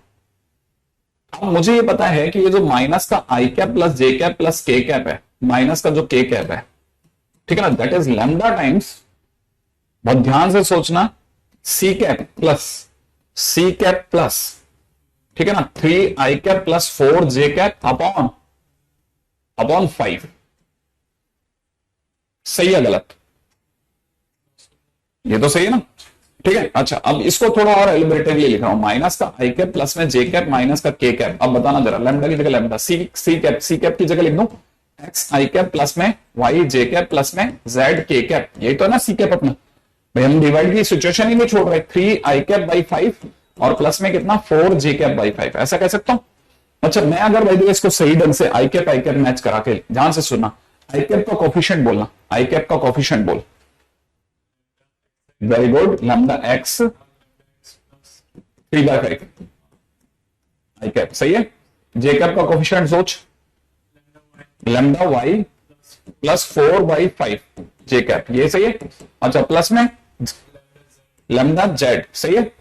अब मुझे ये पता है कि ये जो माइनस का आई कैप प्लस जे कैप प्लस के कैप है, माइनस का जो के कैप है, ठीक है ना, दैट इज लैम्डा टाइम्स, बहुत ध्यान से सोचना, सी कैप प्लस, ठीक है ना, 3i cap plus 4j cap upon 5। सही है गलत? ये तो सही है ना, ठीक है। अच्छा, अब इसको थोड़ा और एलिबरेटिवली लिख रहा हूं, माइनस का आई कैप प्लस में जे कैप माइनस का के कैप। अब बताना जरा, लैम्डा की जगह लैम्डा, सी कैप की जगह लिख दूं एक्स आई कैप प्लस में वाई जे कैप प्लस में जेड के कैप, यही तो है ना सी कैप अपना भाई। हम डिवाइड की सिचुएशन ही नहीं छोड़ रहे, 3i कैप बाई 5 और प्लस में कितना 4j कैप बाई 5, ऐसा कह सकता हूं। अच्छा, मैं अगर भाई इसको सही ढंग से आई कैप मैच करा के, ध्यान से सुनना, आई कैप का कोफिशिएंट बोलना, आई कैप का कोफिशिएंट बोल, वेरी गुड, लैम्डा एक्स 3/5 आई कैप, सही है। जे कैप का कोफिशिएंट सोच, लैम्डा वाई प्लस 4/5 जे कैप, ये सही है। अच्छा, प्लस में लैम्डा जेड, सही है,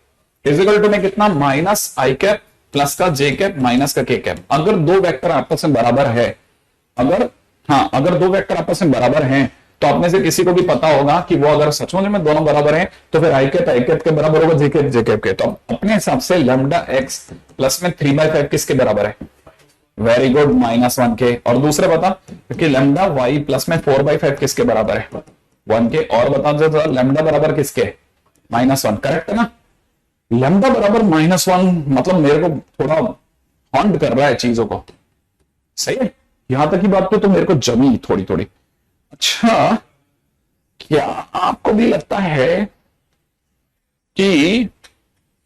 इजिकल टू में कितना माइनस आई कैप प्लस का जे कैप माइनस का के कैप। अगर दो वेक्टर आपस में बराबर है, अगर दो वेक्टर आपस में बराबर हैं, तो आप में से किसी को भी पता होगा कि वो अगर सचमुच में दोनों बराबर हैं, तो फिर आई कैप के बराबर होगा जे कैप के। तो अपने हिसाब से लैम्डा एक्स प्लस में 3/5 किसके बराबर है? वेरी गुड, -1 के। और दूसरा बता कि लैम्डा वाई प्लस में 4/5 किसके बराबर है? 1 के। और बता दो लैम्डा बराबर किसके? -1, करेक्ट है ना। लैम्डा बराबर -1 मतलब मेरे को थोड़ा हॉन्ट कर रहा है चीजों को, सही है। यहां तक की बात तो मेरे को जमी थोड़ी थोड़ी। अच्छा, क्या आपको भी लगता है कि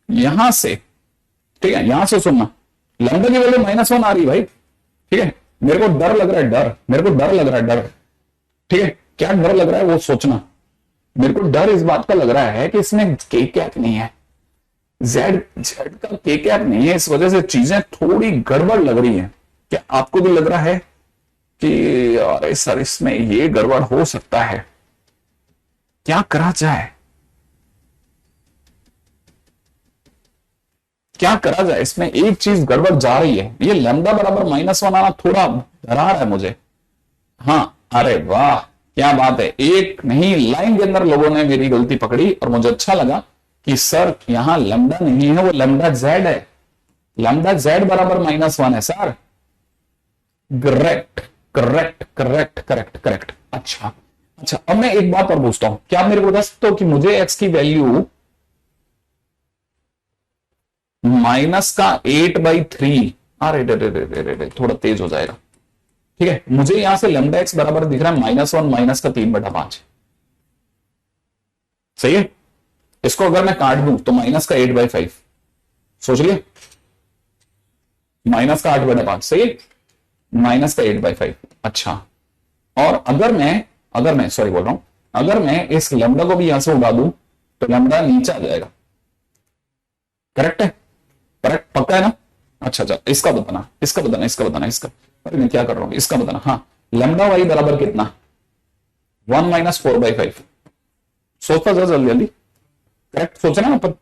यहां से, ठीक है, यहां से सुनना, लैम्डा की वैल्यू -1 आ रही भाई, ठीक है। मेरे को डर लग रहा है, मेरे को डर लग रहा है, डर, ठीक है। क्या डर लग रहा है वो सोचना। मेरे को डर इस बात का लग रहा है कि इसमें के कैप नहीं है, जेड का के कैप नहीं है, इस वजह से चीजें थोड़ी गड़बड़ लग रही हैं। क्या आपको भी लग रहा है कि अरे सर इसमें ये गड़बड़ हो सकता है, क्या करा जाए, क्या करा जाए? इसमें एक चीज गड़बड़ जा रही है, ये लैम्डा बराबर -1 आना थोड़ा डरा रहा है मुझे। हाँ, अरे वाह, क्या बात है, एक नहीं लाइन के अंदर लोगों ने मेरी गलती पकड़ी और मुझे अच्छा लगा कि सर यहां लैम्डा नहीं है, वो लैम्डा जेड है, लैम्डा जेड बराबर -1 है sir. Correct correct correct correct correct. अच्छा अच्छा, अब मैं एक बात और पूछता हूं, क्या आप मेरे को बता सकते हो कि मुझे एक्स की वैल्यू -8/3, अरे थोड़ा तेज हो जाएगा, ठीक है। मुझे यहां से लैम्डा एक्स बराबर दिख रहा है -1 -3/5, सही है। इसको अगर मैं काट दूं तो -8/5, सोच लिया, -8/5, सही है, -8/5। अच्छा, और अगर मैं सॉरी बोल रहा हूं, अगर मैं इस लैम्डा को भी यहां से उड़ा दूं तो लैम्डा नीचे आ जाएगा, करेक्ट है, करेक्ट, पक्का है ना। अच्छा अच्छा, इसका बताना, अरे मैं क्या कर रहा हूं, इसका बताना। हाँ, लैम्डा वाई बराबर कितना? 1 - 4/5, सोचता जा जल्दी जल्दी, करेक्ट सोचना ना अपन,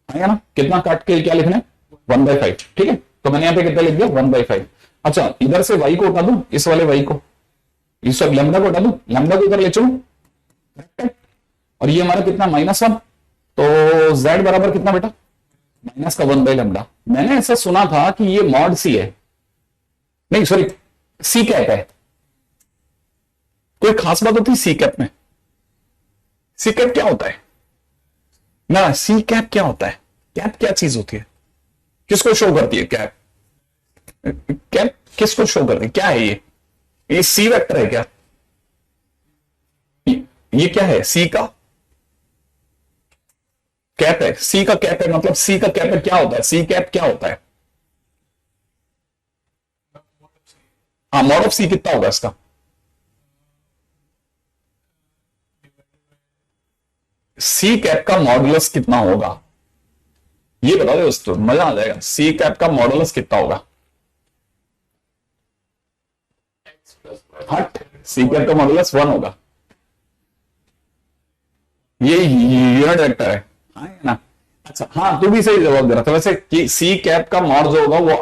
आएगा ना, कितना काट के क्या लिखना है, 1/5, ठीक है। तो मैंने यहाँ पे कितना लिख दिया, 1/5। अच्छा इधर से y को उठा दूं, इस वाले y को, इस सब लैम्डा को उठा दूं, लैम्डा को इधर ले चलूं, और ये हमारा कितना, -1, तो z बराबर कितना बेटा, -1/λ। मैंने ऐसा सुना था कि ये मॉड सी है, नहीं सॉरी सी कैप है, कोई खास बात होती है सी कैप में, सी कैप क्या होता है ना, सी कैप क्या होता है, कैप क्या चीज होती है, किसको शो करती है कैप, कैप किसको शो करती है, क्या है ये सी वेक्टर है क्या, ये क्या है, सी का कैप है, सी का कैप है, मतलब सी का कैप है क्या होता है, सी कैप क्या होता है, हाँ मॉड ऑफ सी कितना होगा इसका, सी कैप का मॉडुलस कितना होगा, ये बता दो दोस्तों, मजा आ जाएगा, सी कैप का मॉडुलस कितना होगा, हट, सी कैप का मॉडुलस 1 होगा, ये यूनिट वेक्टर है, हाँ ना। अच्छा हाँ तू भी सही जवाब दे रहा था वैसे, कि सी कैप का मॉड जो होगा वो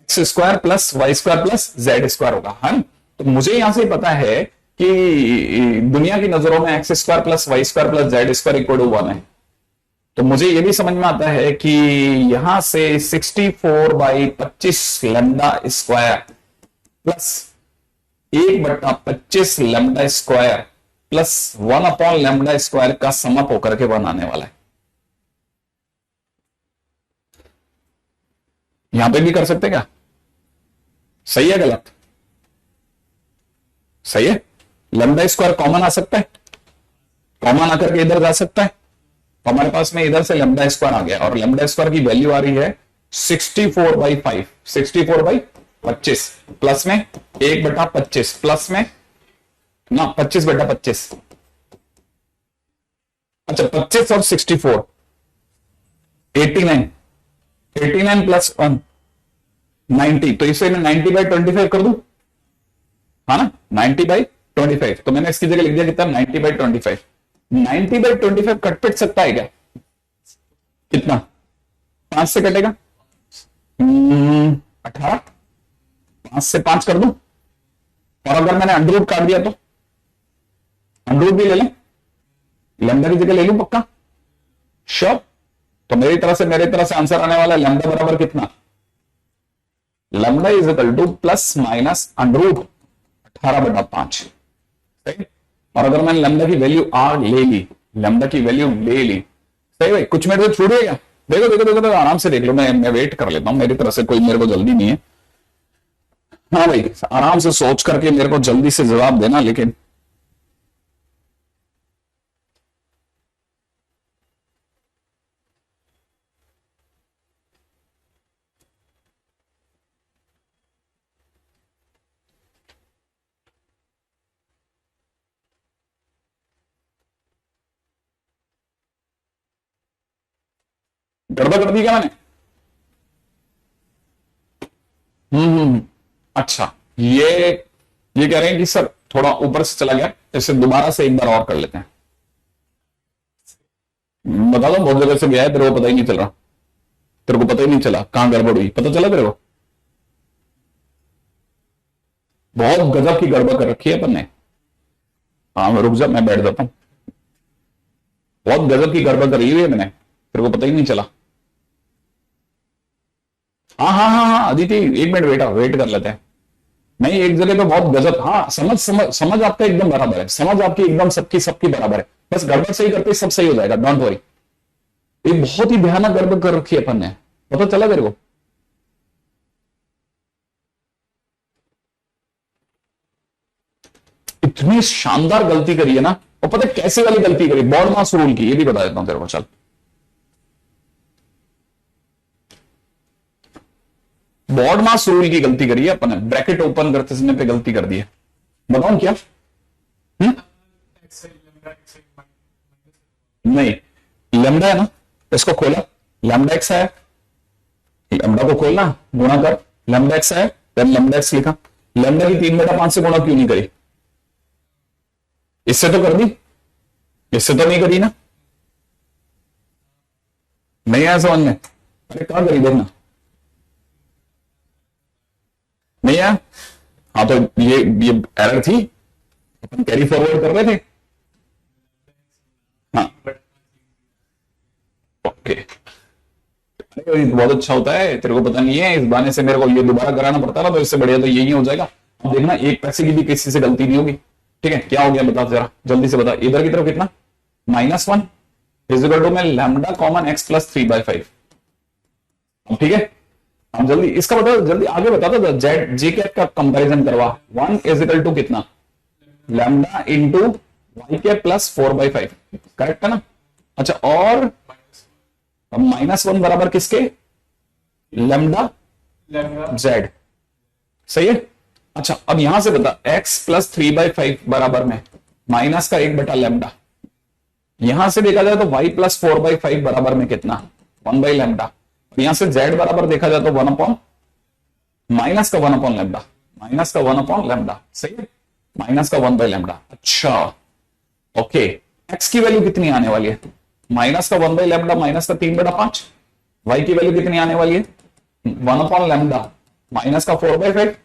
√x² + y² + z² होगा, है ना। तो मुझे यहां से पता है कि दुनिया की नजरों में x² + y² + z² = 1 है, तो मुझे यह भी समझ में आता है कि यहां से 64/25 λ² प्लस 1/25 λ² प्लस 1/λ² का समअप होकर के 1 आने वाला है। यहां पे भी कर सकते क्या, सही है गलत, सही है, λ² कॉमन आ सकता है, कॉमन आकर के इधर जा सकता है, तो हमारे पास में इधर से λ² आ गया, और λ² की वैल्यू आ रही है 64/5, 64/25 प्लस में 1/25 प्लस में ना 25/25, अच्छा 25 और 64, 89, 89 + 1 90, तो इसे मैं 90/25 कर दूं, हाँ ना 90/25, तो मैंने इसकी जगह लिख दिया कितना 90/25, 90/25 कट पिट सकता है क्या, कितना 5 से कटेगा 18, 5 से 5 कर दूं, और अगर मैंने अंडर काट दिया तो अंडर भी ले लें, लैम्डा की जगह ले लूं पक्का, श्योर। तो मेरी तरह से आंसर आने वाला है लैम्डा बराबर कितना, लैम्डा = ±√18/5, सही। और अगर मैंने लैम्डा की वैल्यू आर ले ली, लैम्डा की वैल्यू ले ली, सही भाई, कुछ मेरे को छूट गया, देखो देखो देखो, देखो आराम से देख लो, मैं वेट कर लेता हूं, मेरी तरफ से कोई मेरे को जल्दी नहीं है, हाँ भाई आराम से सोच करके मेरे को जल्दी से जवाब देना, लेकिन गड़बड़ कर दी क्या मैंने, अच्छा ये कह रहे हैं कि सर थोड़ा ऊपर से चला गया, इसे दोबारा से एक बार और कर लेते हैं, बता दो बहुत जगह से गया है, तेरे को पता ही नहीं चल रहा, तेरे को पता ही नहीं चला कहां गड़बड़ हुई, पता चला तेरे को, बहुत गजब की गड़बड़ कर रखी है अपन ने, हाँ रुक जा मैं बैठ जाता हूं, बहुत गजब की गड़बड़ कर रही है मैंने, तेरे को पता ही नहीं चला, हाँ हाँ हाँ हाँ अदिति 1 मिनट वेट कर लेते हैं, नहीं एक जगह पे बहुत गजब, हाँ समझ समझ समझ आपका एकदम बराबर है, समझ आपकी एकदम सबकी सबकी बराबर है, बस गड़बड़ सही करते सब सही हो जाएगा, डोंट वरी। एक बहुत ही भयानक गड़बड़ कर रखी है अपन ने, पता चला तेरे को, इतनी शानदार गलती करी है ना, और पता है कैसे वाली गलती करी, बॉडमास रूल की, ये भी बता देता हूं तेरे को, चल बॉडमास रूल की गलती करी है अपन ने, ब्रैकेट ओपन करते समय पे गलती कर दी है, बताऊं क्या, नहीं लैम्डा है ना, इसको खोला, लैम्डा एक्स है, लैम्डा को खोलना गुणा कर, लैम्डा एक्स है, देन लैम्डा एक्स लिखा, लैम्डा की 3/5 से गुणा क्यों नहीं करी, इससे तो कर दी, इससे तो नहीं करी ना, नहीं आया समझ में? अरे कहां करी देखना, नहीं आया? हाँ तो ये एरर थी, अपन कैरी फॉरवर्ड कर रहे थे। हाँ ओके, बहुत अच्छा होता है, तेरे को पता नहीं है, इस बहाने से मेरे को ये दोबारा कराना पड़ता ना, तो इससे बढ़िया तो यही हो जाएगा। अब देखना एक पैसे की भी किसी से गलती नहीं होगी। ठीक है, क्या हो गया बता जरा जल्दी से बता, इधर की तरफ कितना, -1 इज इक्वल टू में लैम्डा कॉमन x प्लस 3/5। ठीक है, हम जल्दी इसका बता, जल्दी आगे बता दो, जेड जे कैप का कंपैरिजन करवा। 1 इज इक्वल टू कितना, lambda into Y cap plus 4/5, correct है ना? अच्छा, और अब -1 बराबर किसके, लैम्डा जेड, सही है। अच्छा अब यहां से बता, x प्लस 3/5 बराबर में माइनस का 1 बटा लैम्डा, यहां से देखा जाए तो y प्लस 4/5 बराबर में कितना, 1/लैम्डा। यहां से z बराबर देखा जाए तो 1 अपॉन माइनस का 1 अपॉन लैम्डा, माइनस का 1 अपॉन लैम्डा, सही है, माइनस का 1/लैम्डा। अच्छा ओके, x की वैल्यू कितनी आने वाली है, माइनस का 1/लैम्डा माइनस का 3/5। y की वैल्यू कितनी आने वाली है, 1 अपॉन लैम्डा माइनस का 4/5,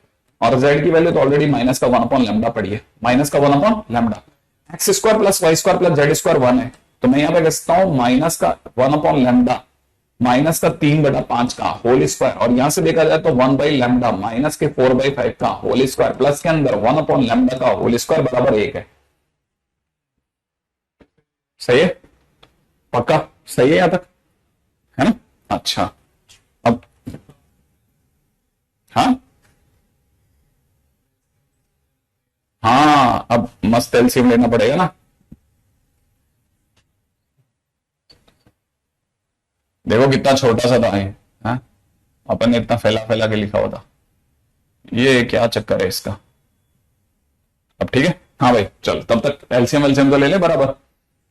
और z की वैल्यू तो ऑलरेडी माइनस का 1 अपॉन लैम्डा पड़ी है, माइनस का 1 upon lambda. X square plus Y square plus Z square 1 है, तो मैं यहां पे कह सकता हूं माइनस का 1 अपॉन लैम्डा माइनस का 3/5 का होल स्क्वायर, और यहां से देखा जाए तो 1/लैम्डा माइनस के 4/5 का होल स्क्वायर प्लस के अंदर 1 अपॉन लैम्डा का होल स्क्वायर बराबर 1 है। सही है, पक्का सही है यहां तक, है ना? अच्छा अब हाँ हाँ, अब मस्त एलसीएम लेना पड़ेगा ना। देखो कितना छोटा सा था ये, हाँ? अपन ने इतना फैला फैला के लिखा हुआ था, ये क्या चक्कर है इसका। अब ठीक है, हाँ भाई चल, तब तक एलसीएम एलसीएम तो ले ले बराबर,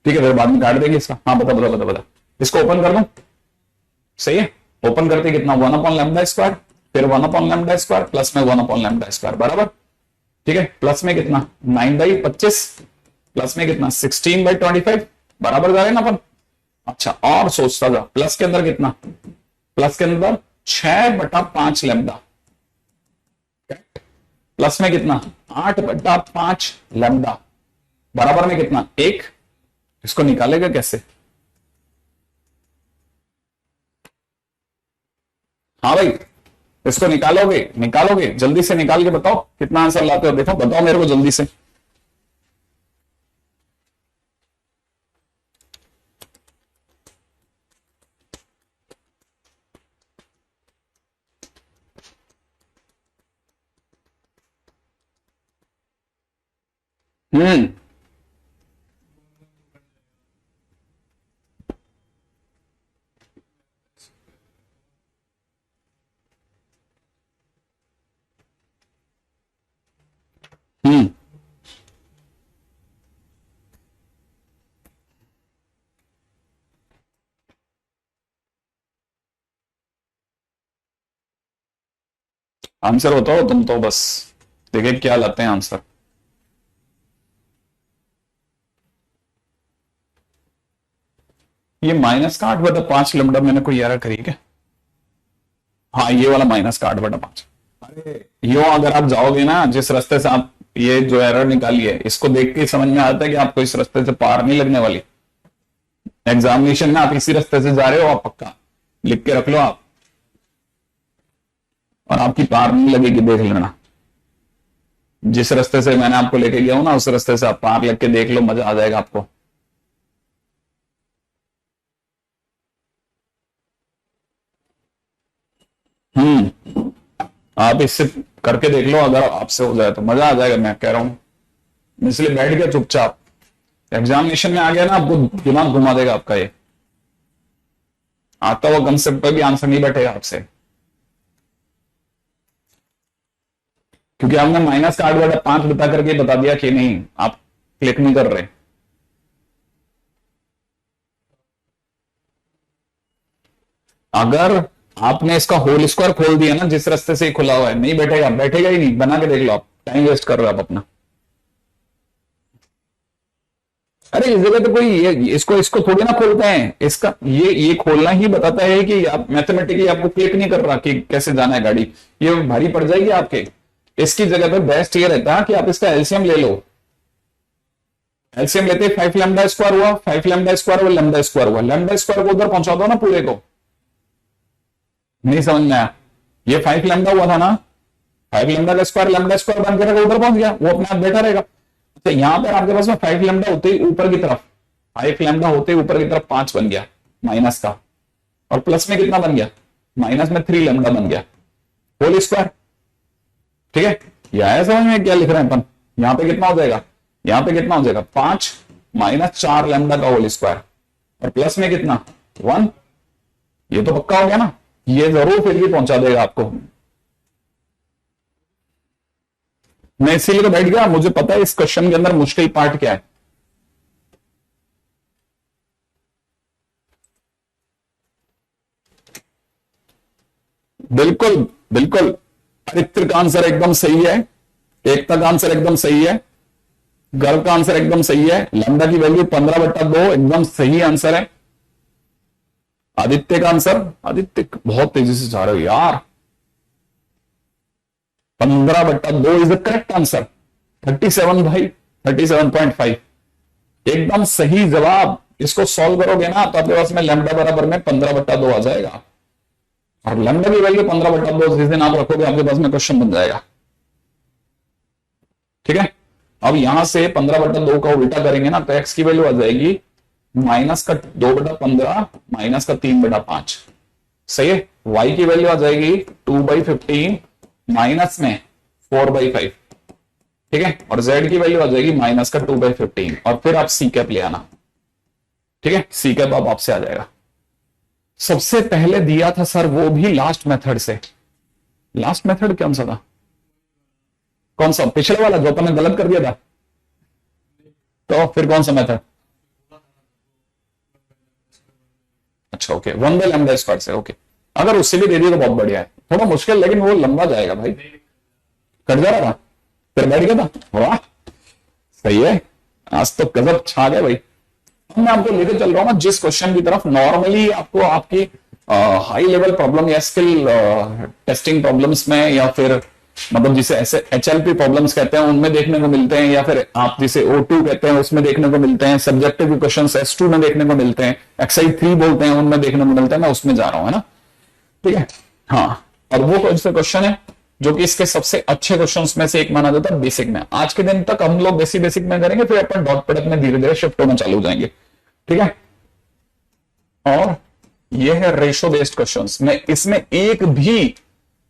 ठीक है, फिर बाद में काट देंगे इसका। हाँ बता बता बता बता, इसको ओपन कर दूं, सही है, ओपन करते कितना, 1 अपॉन लैम्डा स्क्वायर, फिर 1 अपॉन लैम्डा स्क्वायर प्लस में 1 अपॉन लैम्डा स्क्वायर बराबर, ठीक है, प्लस में कितना 9/25 प्लस में कितना 16/25 बराबर जा रहे ना अपन। अच्छा और सोचता जा, प्लस के अंदर कितना, प्लस के अंदर 6/5 लैम्डा, प्लस में कितना 8/5 लैम्डा बराबर में कितना 1, इसको निकालेगा कैसे? हाँ भाई, इसको निकालोगे, निकालोगे जल्दी से, निकाल के बताओ कितना आंसर लाते हो, देखो बताओ मेरे को जल्दी से। हम्म, हम्म, आंसर बताओ तुम तो बस, देखे क्या लाते हैं आंसर। ये -8/5 लैम्डा मैंने कोई एरर करी क्या? हाँ ये वाला -8/5। अरे यो अगर आप जाओगे ना जिस रास्ते से आप ये जो एरर निकाली है, इसको देख के समझ में आता है कि आपको इस रास्ते से पार नहीं लगने वाली, एग्जामिनेशन में आप इसी रास्ते से जा रहे हो, आप पक्का लिख के रख लो आप, और आपकी पार नहीं लगेगी, देख लेना। जिस रास्ते से मैंने आपको लेके गया हूं ना, उस रास्ते से आप पार लग के देख लो, मजा आ जाएगा आपको। हम्म, आप इससे करके देख लो, अगर आपसे हो जाए तो मजा आ जाएगा, मैं कह रहा हूं, इसलिए बैठ गया चुपचाप, एग्जामिनेशन में आ गया ना आपको दिमाग घुमा देगा आपका, ये आता हुआ कंसेप्ट पर भी आंसर नहीं बैठेगा आपसे, क्योंकि आपने -8/5 बता करके बता दिया कि नहीं, आप क्लिक नहीं कर रहे। अगर आपने इसका होल स्क्वायर खोल दिया ना, जिस रास्ते से खुला हुआ है, नहीं बैठेगा, बैठेगा ही नहीं, बना के देख लो, आप टाइम वेस्ट कर रहे हो आप अपना। अरे इस जगह तो कोई ये इसको इसको थोड़ी ना खोलते हैं, इसका ये खोलना ही बताता है कि आप मैथमेटिकली आपको क्लिक नहीं कर रहा कि कैसे जाना है गाड़ी, ये भारी पड़ जाएगी आपके। इसकी जगह पे बेस्ट ये रहता है कि आप इसका एलसीएम ले लो। एलसीएम लेते 5 लैम्डा स्क्वायर हुआ, 5 लैम्डा स्क्वायर हुआ, लैम्डा स्क्वायर हुआ, लैम्डा स्क्वायर को उधर पहुंचा दो ना पूरे को। नहीं समझ में आया? ये 5 लैम्डा हुआ था ना, 5 लैम्डा का स्क्वायर लैम्डा स्क्वायर बन के उधर पहुंच गया, वो अपने आप बैठा रहेगा। तो यहां पर आपके पास में 5 लैम्डा होते ही ऊपर की तरफ, 5 लैम्डा होते ही ऊपर की तरफ 5 बन गया माइनस का, और प्लस में कितना बन गया, माइनस में 3 लैम्डा बन गया होल स्क्वायर। ठीक है, ये आया समझ में क्या लिख रहे हैं अपन? यहां पे कितना हो जाएगा, यहां पे कितना हो जाएगा 5 माइनस 4 लैम्डा का होल स्क्वायर, और प्लस में कितना 1। ये तो पक्का हो गया ना, ये जरूर फिर भी पहुंचा देगा आपको। मैं इसीलिए तो बैठ गया, मुझे पता है इस क्वेश्चन के अंदर मुश्किल पार्ट क्या है। बिल्कुल बिल्कुल, आदित्य का आंसर एकदम सही है, एकता का आंसर एकदम सही है, गर्व का आंसर एकदम सही है, लैम्डा की वैल्यू 15/2 एकदम सही आंसर है। आदित्य का आंसर, आदित्य बहुत तेजी से जा रहे हो यार, 15/2 इज द करेक्ट आंसर। 37 भाई, 37.5 एकदम सही जवाब। इसको सॉल्व करोगे ना तो आपके पास में लैम्डा बराबर में 15/2 आ जाएगा, और लैम्डा की वैल्यू 15/2 जिस दिन आप रखोगे आपके पास में क्वेश्चन बन जाएगा। ठीक है, अब यहां से 15/2 का उल्टा करेंगे ना तो एक्स की वैल्यू आ जाएगी माइनस का 2/15 माइनस का 3/5। सही है, y की वैल्यू आ जाएगी 2/15 माइनस में 4/5। ठीक है, और z की वैल्यू आ जाएगी माइनस का 2/15, और फिर आप सी कैप ले आना। ठीक है, सी कैप अब आपसे आ जाएगा। सबसे पहले दिया था सर वो भी लास्ट मेथड से। लास्ट मेथड कौन सा था? कौन सा? पिछले वाला जो आपने गलत कर दिया था। तो फिर कौन सा मेथड? अच्छा ओके, 1/λ² से। ओके, अगर उससे भी दे दिया तो बहुत बढ़िया है, थोड़ा मुश्किल लेकिन वो लंबा जाएगा भाई। कट जा रहा था फिर बैठ गया था, वाह सही है, आज तो गजब छा गए भाई। मैं आपको लेकर चल रहा हूं ना जिस क्वेश्चन की तरफ नॉर्मली आपको आपकी हाई लेवल प्रॉब्लम या स्किल टेस्टिंग प्रॉब्लम्स में, या फिर मतलब जिसे ऐसे HLP प्रॉब्लम्स कहते हैं उनमें देखने को मिलते हैं, या फिर आप जिसे O2 कहते हैं उसमें देखने को मिलते हैं, सब्जेक्टिव क्वेश्चंस S2 में देखने को मिलते हैं, एक्सरसाइज 3 बोलते हैं उनमें देखने को मिलते हैं, मैं उसमें जा रहा हूं, है ना। ठीक है, हाँ, और वो कौन सा क्वेश्चन है जो कि इसके सबसे अच्छे क्वेश्चंस में से एक माना जाता है बेसिक में। आज के दिन तक हम लोग बेसिक में करेंगे, फिर अपन डॉट प्रोडक्ट में धीरे धीरे शिफ्ट होना चालू हो जाएंगे। ठीक है, और ये है रेशो बेस्ड क्वेश्चंस में, इसमें एक भी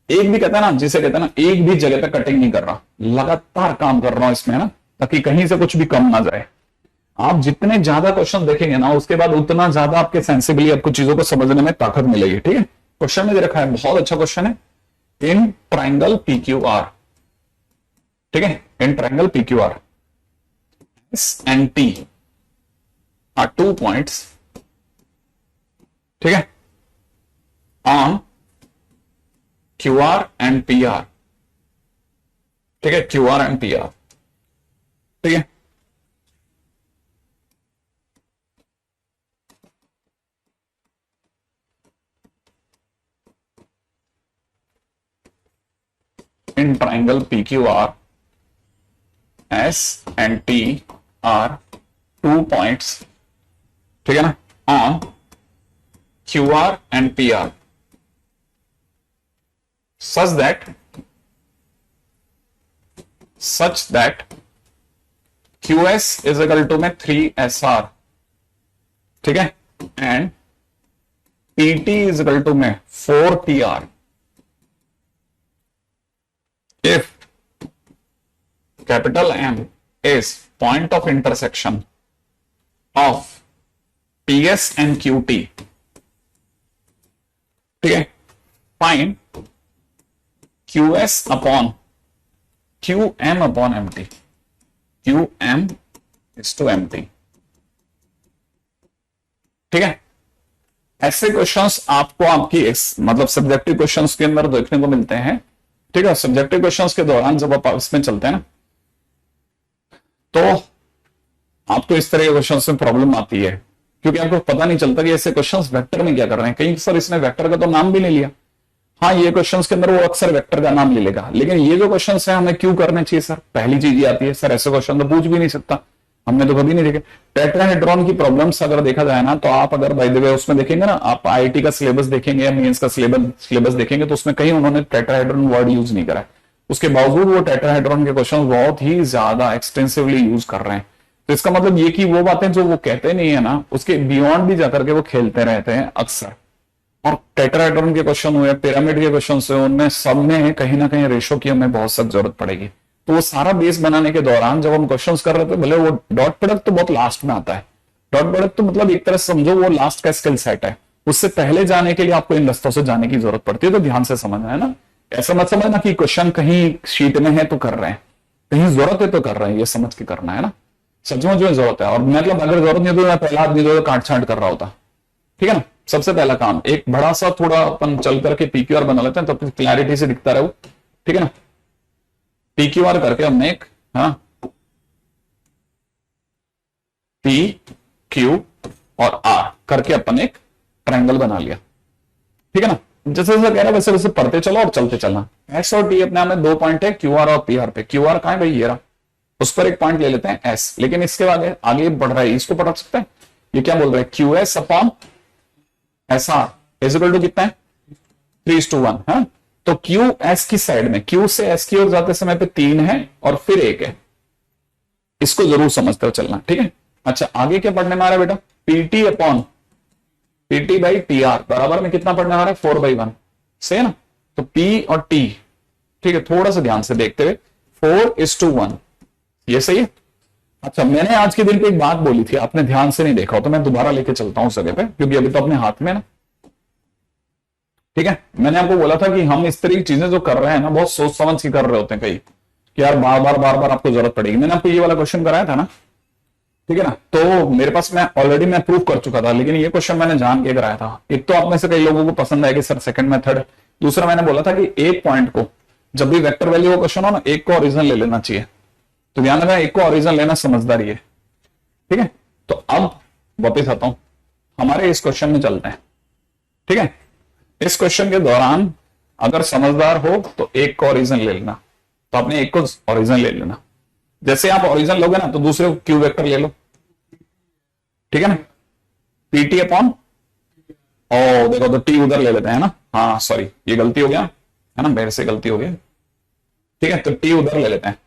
कहता है ना, जिसे कहता है ना एक भी जगह पे कटिंग नहीं कर रहा, लगातार काम कर रहा हूं इसमें, ना, ताकि कहीं से कुछ भी कम ना जाए। आप जितने ज्यादा क्वेश्चन देखेंगे ना उसके बाद उतना ज्यादा आपके सेंसिबली आपको चीजों को समझने में ताकत मिलेगी। ठीक है, क्वेश्चन में दे रखा है, बहुत अच्छा क्वेश्चन है, इन ट्राइंगल PQR। ठीक है, in triangle PQR S and T are 2 points, ठीक है, on QR and PR। ठीक है, QR and PR। ठीक है, in triangle PQR S and T are 2 points, ठीक है ना, on QR and PR such that QS is equal to में 3SR, ठीक है, and PT is equal to में 4PR if capital M is point of intersection of PS and QT। ठीक है, find QS upon QM upon MT, QM is to MT। ठीक है, ऐसे क्वेश्चंस आपको आपकी मतलब सब्जेक्टिव क्वेश्चंस के अंदर देखने को मिलते हैं। ठीक है, सब्जेक्टिव क्वेश्चंस के दौरान जब आप इसमें चलते हैं ना तो आपको इस तरह के क्वेश्चन में प्रॉब्लम आती है क्योंकि आपको पता नहीं चलता कि ऐसे क्वेश्चंस वेक्टर में क्या कर रहे हैं। कहीं सर इसने वेक्टर का तो नाम भी नहीं लिया। हाँ, ये क्वेश्चंस के अंदर वो अक्सर वेक्टर का नाम ले लेगा, लेकिन ये जो क्वेश्चंस है हमें क्यों करने चाहिए सर? पहली चीज ये आती है सर ऐसे क्वेश्चन तो पूछ भी नहीं सकता, हमने तो कभी नहीं देखे। टेट्राहेड्रॉन की प्रॉब्लम्स अगर देखा जाए ना, तो आप अगर बाय द वे उसमें देखेंगे ना, आप आईआईटी का सिलेबस देखेंगे या मेंस का सिलेबस देखेंगे, तो उसमें कहीं उन्होंने टेट्राहेड्रॉन वर्ड यूज नहीं करा है। उसके बावजूद वो टेट्राहेड्रॉन के क्वेश्चन बहुत ही ज्यादा एक्सटेंसिवली यूज कर रहे हैं। तो इसका मतलब ये कि वो बातें जो वो कहते नहीं है ना, उसके बियॉन्ड भी जाकर के वो खेलते रहते हैं अक्सर। और टेट्राहेड्रॉन के क्वेश्चन हुए, पिरामिड के क्वेश्चन हुए, उनमें सब में कहीं ना कहीं रेशो की हमें बहुत सख्त जरूरत पड़ेगी। तो वो सारा बेस बनाने के दौरान जब हम क्वेश्चंस कर रहे थे, भले वो डॉट प्रोडक्ट तो बहुत लास्ट में आता है। डॉट प्रोडक्ट तो मतलब एक तरह से समझो वो लास्ट का स्किल सेट है। उससे पहले जाने के लिए आपको इन रस्तों से जाने की जरूरत पड़ती है, तो ध्यान से समझना है ना। ऐसा मत समझना कि क्वेश्चन कहीं शीट में है तो कर रहे हैं, कहीं जरूरत है तो कर रहे हैं, ये समझ के करना है ना। सचमुच में जरूरत है, और मतलब अगर जरूरत नहीं तो मैं पहला आदमी जो काट छांट कर रहा होता। ठीक है ना। सबसे पहला काम एक बड़ा सा थोड़ा अपन चल करके पीक्यूआर बना लेते हैं, तो क्लैरिटी से दिखता रहे वो। ठीक है ना। पीक्यूआर करके हमने एक पी क्यू और आर करके अपन एक ट्रायंगल बना लिया। ठीक है ना। जैसे जैसे कह रहा है वैसे वैसे पढ़ते चलो और चलते चलना। एस और टी अपने आप में 2 पॉइंट है, क्यू आर और पी आर पे। क्यू आर कहां है भाई? ये रहा। उस पर एक पॉइंट ले लेते हैं एस, लेकिन इसके आगे आगे बढ़ रहा है, इसको पढ़ सकते हैं। ये क्या बोल रहा है? Q S upon S R is equal to कितना है? 3:1 है। तो क्यू एस की साइड में, क्यू से एस की ओर जाते समय पे 3 है और फिर 1 है। इसको जरूर समझते हो चलना। ठीक है। अच्छा, आगे क्या पढ़ने में आ रहा है बेटा? PT upon PT by T R बराबर में कितना पढ़ने आ रहा है? 4/1 से है ना। तो पी और टी, ठीक है, थोड़ा सा ध्यान से देखते हुए 4:1, ये सही है। अच्छा, मैंने आज के दिन पे एक बात बोली थी, आपने ध्यान से नहीं देखा हो तो मैं दोबारा लेके चलता हूं उस जगह पे, क्योंकि अभी तो अपने हाथ में ना। ठीक है। मैंने आपको बोला था कि हम इस तरह की चीजें जो कर रहे हैं ना, बहुत सोच समझ के कर रहे होते हैं कई, कि यार बार बार आपको जरूरत पड़ेगी। मैंने आपको ये वाला क्वेश्चन कराया था ना। ठीक है ना। तो मेरे पास मैं ऑलरेडी मैं प्रूव कर चुका था, लेकिन ये क्वेश्चन मैंने जान के कराया था। एक तो आप में से कई लोगों को पसंद आएगी सर सेकंड मेथड। दूसरा मैंने बोला था कि एक पॉइंट को जब भी वेक्टर वैल्यू का क्वेश्चन हो ना, एक को ओरिजिनल ले लेना चाहिए। तो ध्यान रखना, एक को ओरिजिनल लेना समझदारी है। ठीक है। तो अब वापिस आता हूं, हमारे इस क्वेश्चन में चलते हैं। ठीक है। इस क्वेश्चन के दौरान अगर समझदार हो तो एक को ओरिजिनल ले लेना, तो आपने एक को ओरिजिनल ले लेना। जैसे आप ओरिजिनल लोगे ना, तो दूसरे को क्यू वेक्टर ले लो। ठीक है ना। पीटी अपॉन, ओ देखो तो टी उधर ले लेते हैं ना। हाँ सॉरी, ये गलती हो गया है ना, मेरे से गलती हो गई। ठीक है। तो टी उधर ले लेते हैं,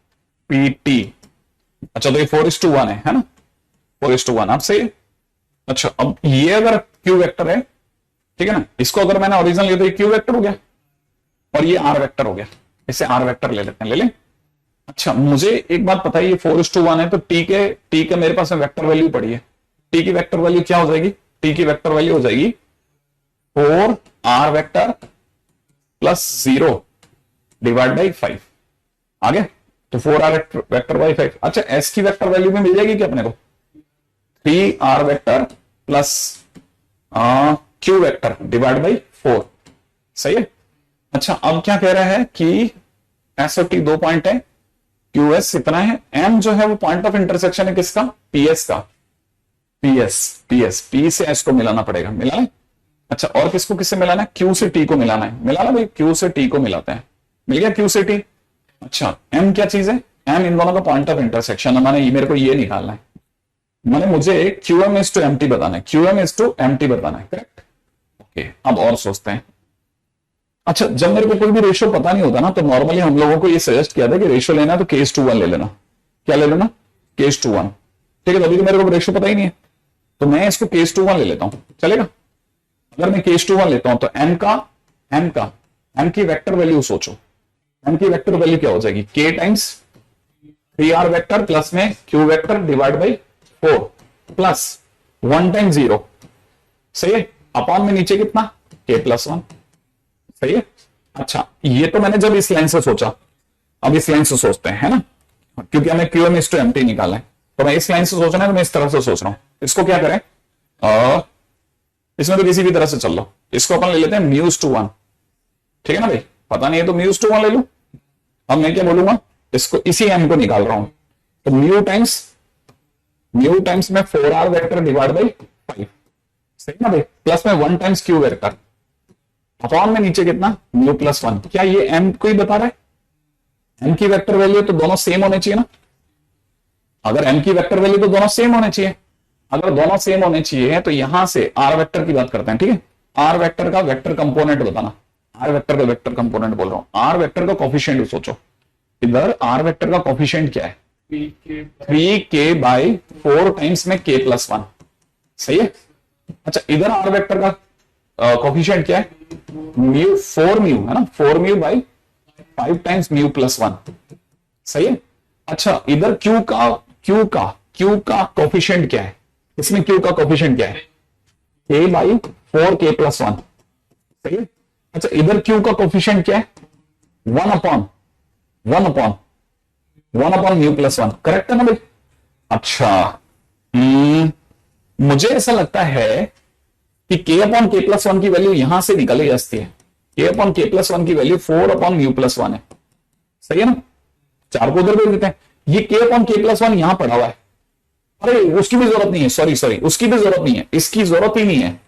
पीटी। अच्छा, तो ये 4:1 है ना। 4:1 आप सही है। अच्छा, अब ये अगर क्यू वेक्टर है, ठीक है ना, इसको अगर मैंने ओरिजिनल लिया तो ये क्यू वेक्टर हो गया और ये आर वेक्टर हो गया। इसे आर वेक्टर ले लेते हैं, ले लें। अच्छा, मुझे एक बात पता है, ये 4:1 है, तो टी के मेरे पास वेक्टर वैल्यू पड़ी है। टी की वेक्टर वैल्यू क्या हो जाएगी? टी की वेक्टर वैल्यू हो जाएगी 4r vector plus 0 divide by 5। आ गया। तो 4r वेक्टर बाई 5। अच्छा, एस की वेक्टर वैल्यू में मिल जाएगी क्या अपने को? 3r vector plus Q vector divide by 4। सही है। अच्छा, अब क्या कह रहा है कि एस और टी 2 पॉइंट है, क्यू एस इतना है, एम जो है वो पॉइंट ऑफ इंटरसेक्शन है किसका? पीएस का। पी से एस को मिलाना पड़ेगा, मिला। अच्छा, और किसको किससे मिलाना है? क्यू से टी को मिलाना है, मिलाना भाई। क्यू से टी को मिलाते हैं, मिल गया क्यू से टी। अच्छा, एम क्या चीज है? एम इन दोनों का पॉइंट ऑफ इंटरसेक्शन है। मैंने मेरे को ये निकालना है, मैंने मुझे QM इज टू एम्प्टी बताना है, QM इज टू एम्प्टी बताना है। करेक्ट। ओके, अब और सोचते हैं। अच्छा, जब मेरे को कोई भी रेशियो पता नहीं होता ना, तो नॉर्मली हम लोगों को ये सजेस्ट किया था कि रेशियो लेना है तो K:1 ले लेना। क्या ले लेना? K:1। ठीक है। अभी तो मेरे को रेशियो पता ही नहीं है, तो मैं इसको K:1 ले लेता हूं, चलेगा। अगर मैं K:1 लेता हूं तो M की वेक्टर वैल्यू सोचो। M की वेक्टर वैल्यू क्या हो जाएगी? K times 3R vector plus में Q vector divide by 4 plus 1 time 0। सही है। अपॉन में नीचे कितना? K+1। सही है। अच्छा, ये तो मैंने जब इस लाइन से सोचा, अब इस लाइन से सोचते हैं, है ना, क्योंकि हमें QM इज टू एम्प्टी निकालना है। तो मैं इस लाइन से सोचना है, तो मैं इस तरह से सोच रहा हूं। इसको क्या करें? इसमें तो किसी भी तरह से चल लो। इसको अपन ले लेते हैं μ/1। ठीक है ना भाई, पता नहीं है तो μ/1 ले लो। अब मैं क्या बोलूंगा? इसको इसी m को निकाल रहा हूं, तो म्यू टाइम्स म्यू टाइम्स में 4r वेक्टर डिवाइड बाई 5, सही ना भाई, प्लस में 1 टाइम्स क्यू वेक्टर अपॉन में नीचे कितना म्यू प्लस 1। क्या ये m को ही बता रहा है? m की वेक्टर वैल्यू तो दोनों सेम होने चाहिए ना, अगर m की वेक्टर वैल्यू तो दोनों सेम होने चाहिए, अगर दोनों सेम होने चाहिए तो यहां से r वेक्टर की बात करते हैं, ठीक है। r वेक्टर का वेक्टर कंपोनेंट बताना, r वेक्टर का वेक्टर कंपोनेंट बोल रहा हूं, r वेक्टर का कोफिशिएंट सोचो, इधर r वेक्टर का कोफिशिएंट क्या है 3k बाई 4 टाइम्स में k प्लस 1, सही है। अच्छा इधर r वेक्टर का कोफिशिएंट क्या है म्यू 4 म्यू है ना, 4 mu by 5 times mu plus 1, सही है। अच्छा इधर Q का कोफिशिएंट क्या है, इसमें Q का कोफिशिएंट क्या है k बाई 4k प्लस 1, सही है। अच्छा इधर Q का कोफिशिएंट क्या है 1 अपॉन म्यू प्लस 1, करेक्ट है ना भाई। अच्छा मुझे ऐसा लगता है कि k अपॉन k प्लस 1 की वैल्यू यहां से निकली जाती है, k अपॉन k प्लस 1 की वैल्यू 4 अपॉन म्यू प्लस 1 है, सही है ना। 4 को उधर भेज देते हैं, ये k अपॉन k प्लस 1 यहां पड़ा हुआ है, अरे उसकी भी जरूरत नहीं है, सॉरी उसकी भी जरूरत नहीं है, इसकी जरूरत ही नहीं है।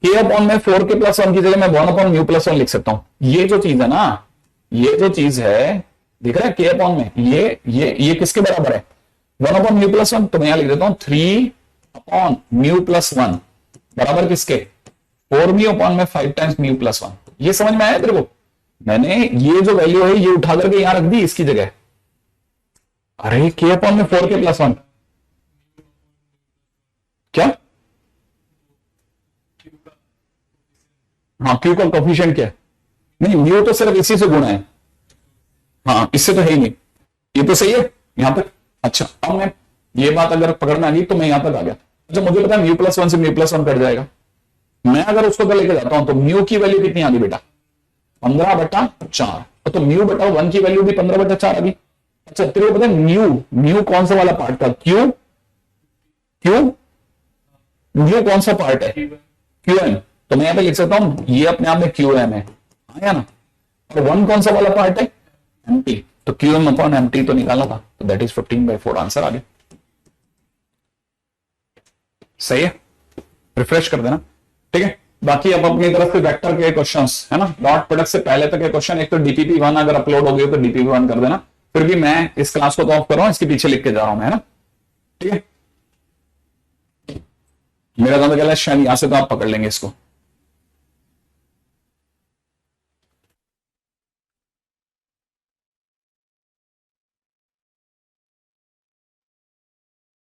k अपॉन में 4k प्लस 1 की जगह मैं 1 अपॉन म्यू प्लस 1 लिख सकता हूं। ये जो चीज है ना, ये जो चीज है दिख रहा है k अपॉन में, ये किसके बराबर है 1 अपॉन म्यू प्लस 1, तो मैं यहां लिख देता हूं 3 अपॉन म्यू प्लस 1 बराबर किसके 4 म्यू अपॉन में 5 टाइम्स म्यू प्लस 1। ये समझ में आया तेरे को? मैंने ये जो वैल्यू है ये उठा करके यहां रख दी इसकी जगह, अरे k अपॉन में 4k प्लस 1 क्या, हाँ Q का कोफिशिएंट क्या है, नहीं म्यू तो सिर्फ इसी से गुणा है, हाँ इससे तो है ही नहीं, ये तो सही है यहां तक। अच्छा अब मैं ये बात अगर पकड़ में आ गई तो मैं यहां तक आ गया। अच्छा मुझे पता है म्यू प्लस 1 से म्यू प्लस 1 कट जाएगा, मैं अगर उसको तो लेके जाता हूं तो म्यू की वैल्यू कितनी आ गई बेटा 15/4, तो म्यू बटा 1 की वैल्यू भी 15/4 आ गई। अच्छा तेरे को पता है म्यू कौन सा वाला पार्ट था, क्यू म्यू कौन सा पार्ट है QM, तो मैं यहां पे लिख सकता हूं ये अपने आप में QM है, आया ना। और 1 कौन सा वाला पार्ट है MT, तो QM अपॉन MT तो निकाला था, तो दैट इज 15/4 आंसर आ गया, सही है। रिफ्रेश कर देना, ठीक है। बाकी अब अपनी तरफ से वेक्टर के क्वेश्चंस है ना, डॉट प्रोडक्ट से पहले तक के क्वेश्चन, एक तो DPP1 अगर अपलोड हो गए तो DPP1 कर देना, फिर भी मैं इस क्लास को तो ऑफ कर रहा हूं, इसके पीछे लिख के जा रहा हूं मैं, है ना, ठीक है। मेरा तो शायद यहां से तो आप पकड़ लेंगे इसको।